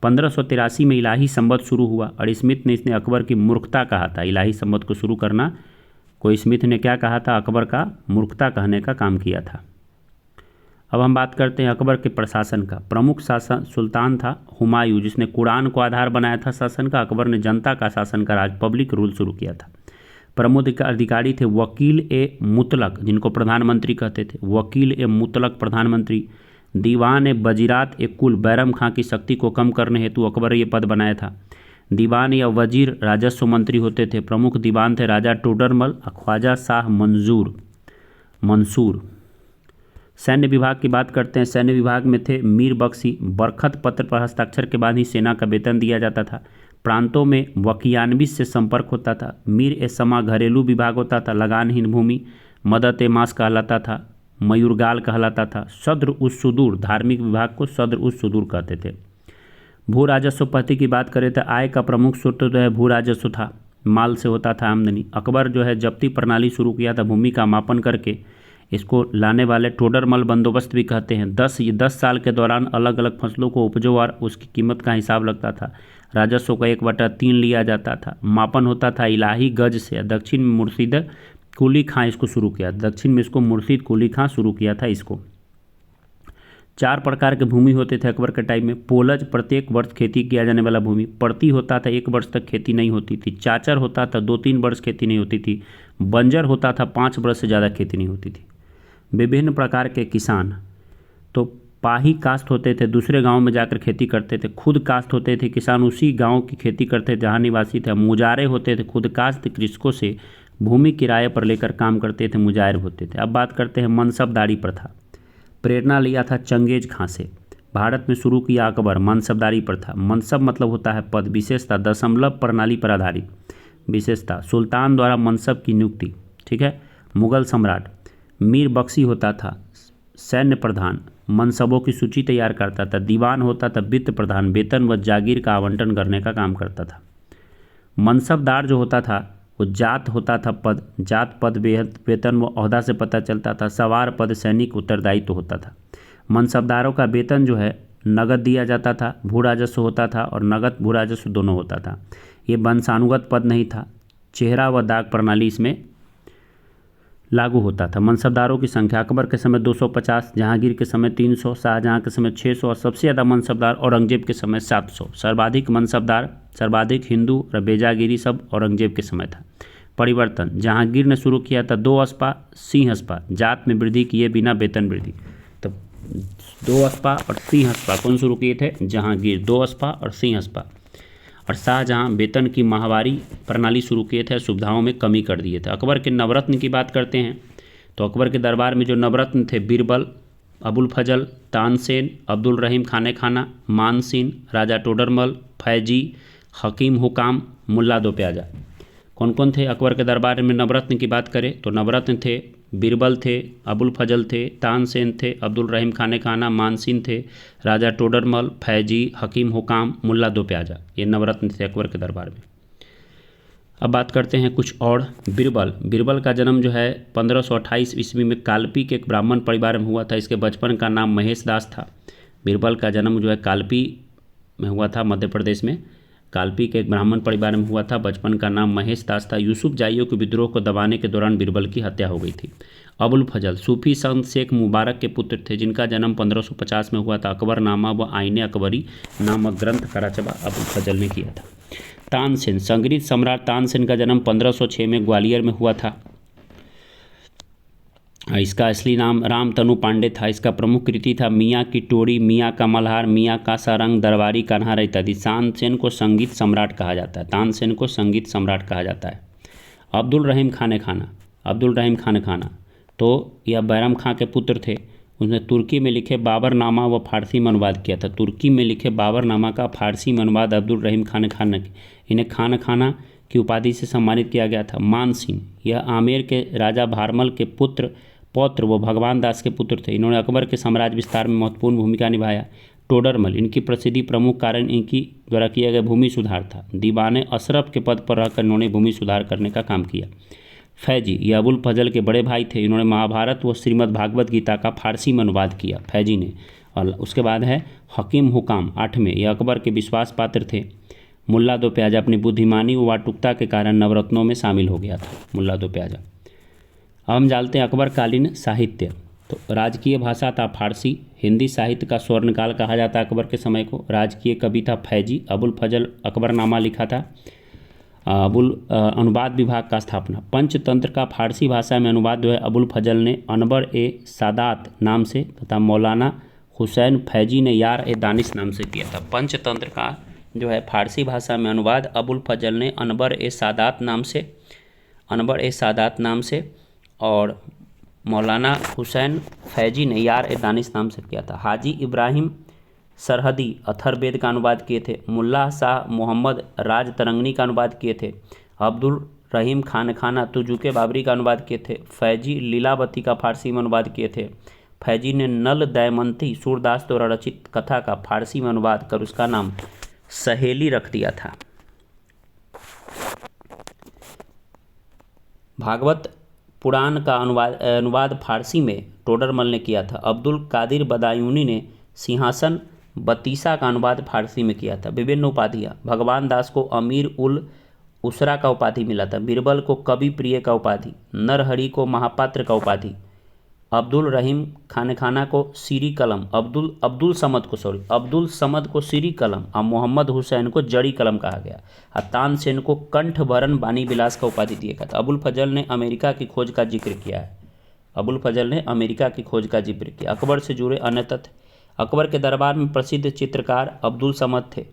1583 में इलाही संवत शुरू हुआ और स्मिथ ने इसने अकबर की मूर्खता कहा था। इलाही संवत को शुरू करना को स्मिथ ने क्या कहा था, अकबर का मूर्खता कहने का काम किया था। अब हम बात करते हैं अकबर के प्रशासन का। प्रमुख शासन सुल्तान था हुमायूं, जिसने कुरान को आधार बनाया था शासन का। अकबर ने जनता का शासन का राज पब्लिक रूल शुरू किया था। प्रमुख अधिकारी थे वकील ए मुतलक, जिनको प्रधानमंत्री कहते थे, वकील ए मुतलक प्रधानमंत्री। दीवान ए वजीरात ए कुल, बैरम खां की शक्ति को कम करने हेतु अकबर ये पद बनाया था। दीवान या वजीर राजस्व मंत्री होते थे। प्रमुख दीवान थे राजा टोडरमल और ख्वाजा शाह मंसूर। सैन्य विभाग की बात करते हैं। सैन्य विभाग में थे मीर बख्शी। बरखत पत्र पर हस्ताक्षर के बाद ही सेना का वेतन दिया जाता था। प्रांतों में वकियानविस से संपर्क होता था। मीर ए समा घरेलू विभाग होता था। लगानहीन भूमि मदत ए मास कहलाता था। मयूरगाल कहलाता था। सद्र उस सुदूर, धार्मिक विभाग को सद्र उस सुदूर कहते थे। भू राजस्व पद्धति की बात करें तो आय का प्रमुख स्रोत जो है भू राजस्व था, माल से होता था आमदनी। अकबर जो है जब्ती प्रणाली शुरू किया था, भूमि का मापन करके। इसको लाने वाले टोडरमल बंदोबस्त भी कहते हैं। 10 साल के दौरान अलग अलग फसलों को उपजो और उसकी कीमत का हिसाब लगता था। राजस्व का 1/3 लिया जाता था। मापन होता था इलाही गज से। दक्षिण में मुर्शिद कुली खां इसको शुरू किया। दक्षिण में इसको मुर्शिद कुली खां शुरू किया था इसको। 4 प्रकार के भूमि होते थे अकबर के टाइम में। पोलज, प्रत्येक वर्ष खेती किया जाने वाला भूमि। प्रति होता था 1 वर्ष तक खेती नहीं होती थी। चाचर होता था 2-3 वर्ष खेती नहीं होती थी। बंजर होता था 5 वर्ष से ज़्यादा खेती नहीं होती थी। विभिन्न प्रकार के किसान, तो पाही कास्ट होते थे, दूसरे गांव में जाकर खेती करते थे। खुद कास्ट होते थे, किसान उसी गांव की खेती करते थे जहां निवासी थे। मुजारे होते थे, खुद कास्ट कृषकों से भूमि किराए पर लेकर काम करते थे, मुजाहिर होते थे। अब बात करते हैं मनसबदारी प्रथा। प्रेरणा लिया था चंगेज खां से। भारत में शुरू किया अकबर मनसबदारी प्रथा। मनसब मतलब होता है पद। विशेषता दशमलव प्रणाली पर आधारित। विशेषता सुल्तान द्वारा मनसब की नियुक्ति। ठीक है। मुगल सम्राट मीर बख्शी होता था सैन्य प्रधान, मनसबों की सूची तैयार करता था। दीवान होता था वित्त प्रधान, वेतन व जागीर का आवंटन करने का काम करता था। मनसबदार जो होता था वो जात होता था पद, जात पद वेतन व ओहदा से पता चलता था। सवार पद सैनिक उत्तरदायित्व तो होता था। मनसबदारों का वेतन जो है नगद दिया जाता था। भू राजस्व होता था और नगद भू राजस्व दोनों होता था। ये वंशानुगत पद नहीं था। चेहरा व दाग प्रणाली इसमें लागू होता था। मनसबदारों की संख्या अकबर के समय 250, जहांगीर के समय 300, शाहजहां के समय 600 और सबसे ज़्यादा मनसबदार औरंगजेब के समय 700। सर्वाधिक मनसबदार, सर्वाधिक हिंदू और बेजागिरी सब औरंगजेब के समय था। परिवर्तन जहांगीर ने शुरू किया था 2 अस्पा, सिंह अस्पा। जात में वृद्धि किए बिना वेतन वृद्धि। तो 2 अस्पा और सिंह अस्पा कौन शुरू किए थे? जहांगीर। 2 अस्पा और सिंह अस्पा। और शाहजहां वेतन की माहवारी प्रणाली शुरू किए थे, सुविधाओं में कमी कर दिए थे। अकबर के नवरत्न की बात करते हैं तो अकबर के दरबार में जो नवरत्न थे बीरबल, अबुल फजल, तानसेन, अब्दुल रहीम खाने खाना, मानसिंह, राजा टोडरमल, फैजी, हकीम हुकाम, मुल्ला दो प्याजा। कौन कौन थे अकबर के दरबार में नवरत्न की बात करें तो नवरत्न थे बीरबल थे, अबुल फजल थे, तानसेन थे, अब्दुल रहीम खाने खाना, मानसिंह थे, राजा टोडरमल, फैजी, हकीम हुकाम, मुल्ला दो प्याजा। ये नवरत्न थे अकबर के दरबार में। अब बात करते हैं कुछ और। बीरबल का जन्म जो है 1528 ईस्वी में कालपी के एक ब्राह्मण परिवार में हुआ था। इसके बचपन का नाम महेश दास था। बीरबल का जन्म जो है कालपी में हुआ था, मध्य प्रदेश में। कालपी के एक ब्राह्मण परिवार में हुआ था। बचपन का नाम महेश दास था। यूसुफ जाइयों के विद्रोह को दबाने के दौरान बीरबल की हत्या हो गई थी। अबुल फजल सूफी संत शेख मुबारक के पुत्र थे, जिनका जन्म 1550 में हुआ था। अकबरनामा व आईने अकबरी नामक ग्रंथ का रचना अबुल फजल ने किया था। तानसेन संगीत सम्राट तानसेन का जन्म 1506 में ग्वालियर में हुआ था। इसका असली नाम रामतनु पांडे था। इसका प्रमुख कृति था मियाँ की टोरी, मियाँ का मल्हार, मियाँ का सारंग, दरबारी कन्हार इत्यादि। तानसेन को संगीत सम्राट कहा जाता है। तानसेन को संगीत सम्राट कहा जाता है। अब्दुल रहीम खाने खाना तो यह बैरम खां के पुत्र थे। उसने तुर्की में लिखे बाबरनामा व फारसी में अनुवाद किया था। तुर्की में लिखे बाबरनामा का फारसी में अनुवाद अब्दुल रहीम खान खान ने, इन्हें खान खाना की उपाधि से सम्मानित किया गया था। मान सिंह, यह आमेर के राजा भारमल के पौत्र व भगवान दास के पुत्र थे। इन्होंने अकबर के साम्राज्य विस्तार में महत्वपूर्ण भूमिका निभाया। टोडरमल, इनकी प्रसिद्धि प्रमुख कारण इनकी द्वारा किया गया भूमि सुधार था। दीवाने अशरफ के पद पर रहकर इन्होंने भूमि सुधार करने का काम किया। फैजी, ये अबुल फजल के बड़े भाई थे। इन्होंने महाभारत व श्रीमद् भागवत गीता का फारसी में अनुवाद किया, फैजी ने। और उसके बाद है हकीम हुकाम, 8वें, ये अकबर के विश्वास पात्र थे। मुल्ला दो प्याजा अपनी बुद्धिमानी व वाटुकता के कारण नवरत्नों में शामिल हो गया था, मुल्ला दो प्याजा। अब हम जानते हैं अकबरकालीन साहित्य। तो राजकीय भाषा था फारसी। हिंदी साहित्य का स्वर्णकाल कहा जाता है अकबर के समय को। राजकीय कवि था फैजी। अबुल फजल अकबरनामा लिखा था। अनुवाद विभाग का स्थापना। पंचतंत्र का फारसी भाषा में अनुवाद जो है अबुल फजल ने अनबर ए सादात नाम से तथा मौलाना हुसैन फैजी ने यार ए दानिश नाम से किया था। पंचतंत्र का जो है फारसी भाषा में अनुवाद अबुल फजल ने अनबर ए सादात नाम से और मौलाना हुसैन फैजी ने यार ए दानिश नाम से किया था। हाजी इब्राहिम सरहदी अथर्ववेद का अनुवाद किए थे। मुल्ला शाह मोहम्मद राज तरंगनी का अनुवाद किए थे। अब्दुल रहीम खान खाना तुजुके बाबरी का अनुवाद किए थे। फैजी लीलावती का फारसी में अनुवाद किए थे। फैजी ने नल दैमंती सूरदास द्वारा रचित कथा का फारसी में अनुवाद कर उसका नाम सहेली रख दिया था। भागवत पुराण का अनुवाद फारसी में टोडरमल ने किया था। अब्दुल कादिर बदायूनी ने सिंहासन बतीसा का अनुवाद फारसी में किया था। विभिन्न उपाधियाँ। भगवान दास को अमीर उल उसरा का उपाधि मिला था। बीरबल को कवि प्रिय का उपाधि। नरहरि को महापात्र का उपाधि। अब्दुल रहीम खाना को सीरी कलम, अब्दुल समद को सीरी कलम और मोहम्मद हुसैन को जड़ी कलम कहा गया। और तानसेन को कंठ भरण बानी विलास का उपाधि दिया गया था। अबुल फजल ने अमेरिका की खोज का जिक्र किया है। अकबर से जुड़े अन्य तथ्य। अकबर के दरबार में प्रसिद्ध चित्रकार अब्दुल समद थे।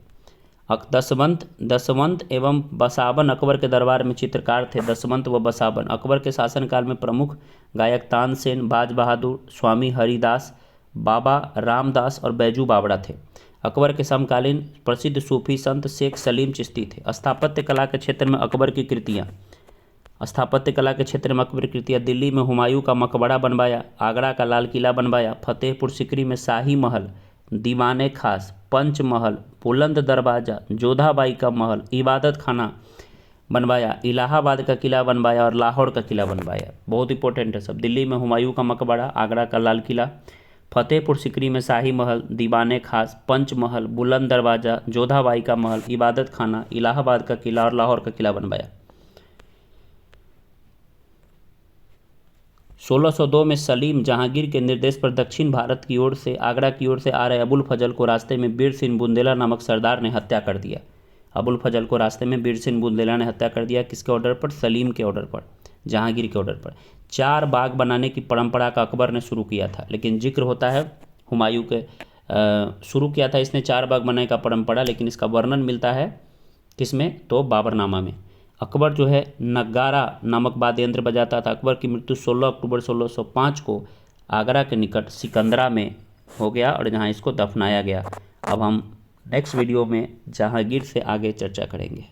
दसवंत एवं बसावन अकबर के दरबार में चित्रकार थे। दसवंत व बसावन। अकबर के शासनकाल में प्रमुख गायक तानसेन, बाज बहादुर, स्वामी हरिदास, बाबा रामदास और बैजू बावड़ा थे। अकबर के समकालीन प्रसिद्ध सूफी संत शेख सलीम चिश्ती थे। स्थापत्य कला के क्षेत्र में अकबर की कृतियाँ। दिल्ली में हुमायूं का मकबरा बनवाया। आगरा का लाल किला बनवाया। फतेहपुर सिकरी में शाही महल, दीवाने खास, पंच महल, बुलंद दरवाजा, जोधाबाई का महल, इबादत खाना बनवाया। इलाहाबाद का किला बनवाया और लाहौर का किला बनवाया। बहुत इंपॉर्टेंट है सब। दिल्ली में हुमायूं का मकबरा, आगरा का लाल किला, फतेहपुर सिकरी में शाही महल, दीवाने खास, पंच महल, बुलंद दरवाजा, जोधाबाई का महल, इबादत खाना, इलाहाबाद का किला और लाहौर का किला बनवाया। 1602 में सलीम जहांगीर के निर्देश पर दक्षिण भारत की ओर से आगरा की ओर से आ रहे अबुल फजल को रास्ते में बीर सिंह बुंदेला नामक सरदार ने हत्या कर दिया। किसके ऑर्डर पर? सलीम के ऑर्डर पर, जहांगीर के ऑर्डर पर। 4 बाग बनाने की परंपरा का अकबर ने शुरू किया था, लेकिन जिक्र होता है हुमायूं के शुरू किया था इसने 4 बाग बनाने का परंपरा, लेकिन इसका वर्णन मिलता है किसमें? तो बाबरनामा में। अकबर जो है नगारा नामक वाद्य यंत्र बजाता था। अकबर की मृत्यु 16 अक्टूबर 1605 को आगरा के निकट सिकंदरा में हो गया और जहां इसको दफनाया गया। अब हम नेक्स्ट वीडियो में जहांगीर से आगे चर्चा करेंगे।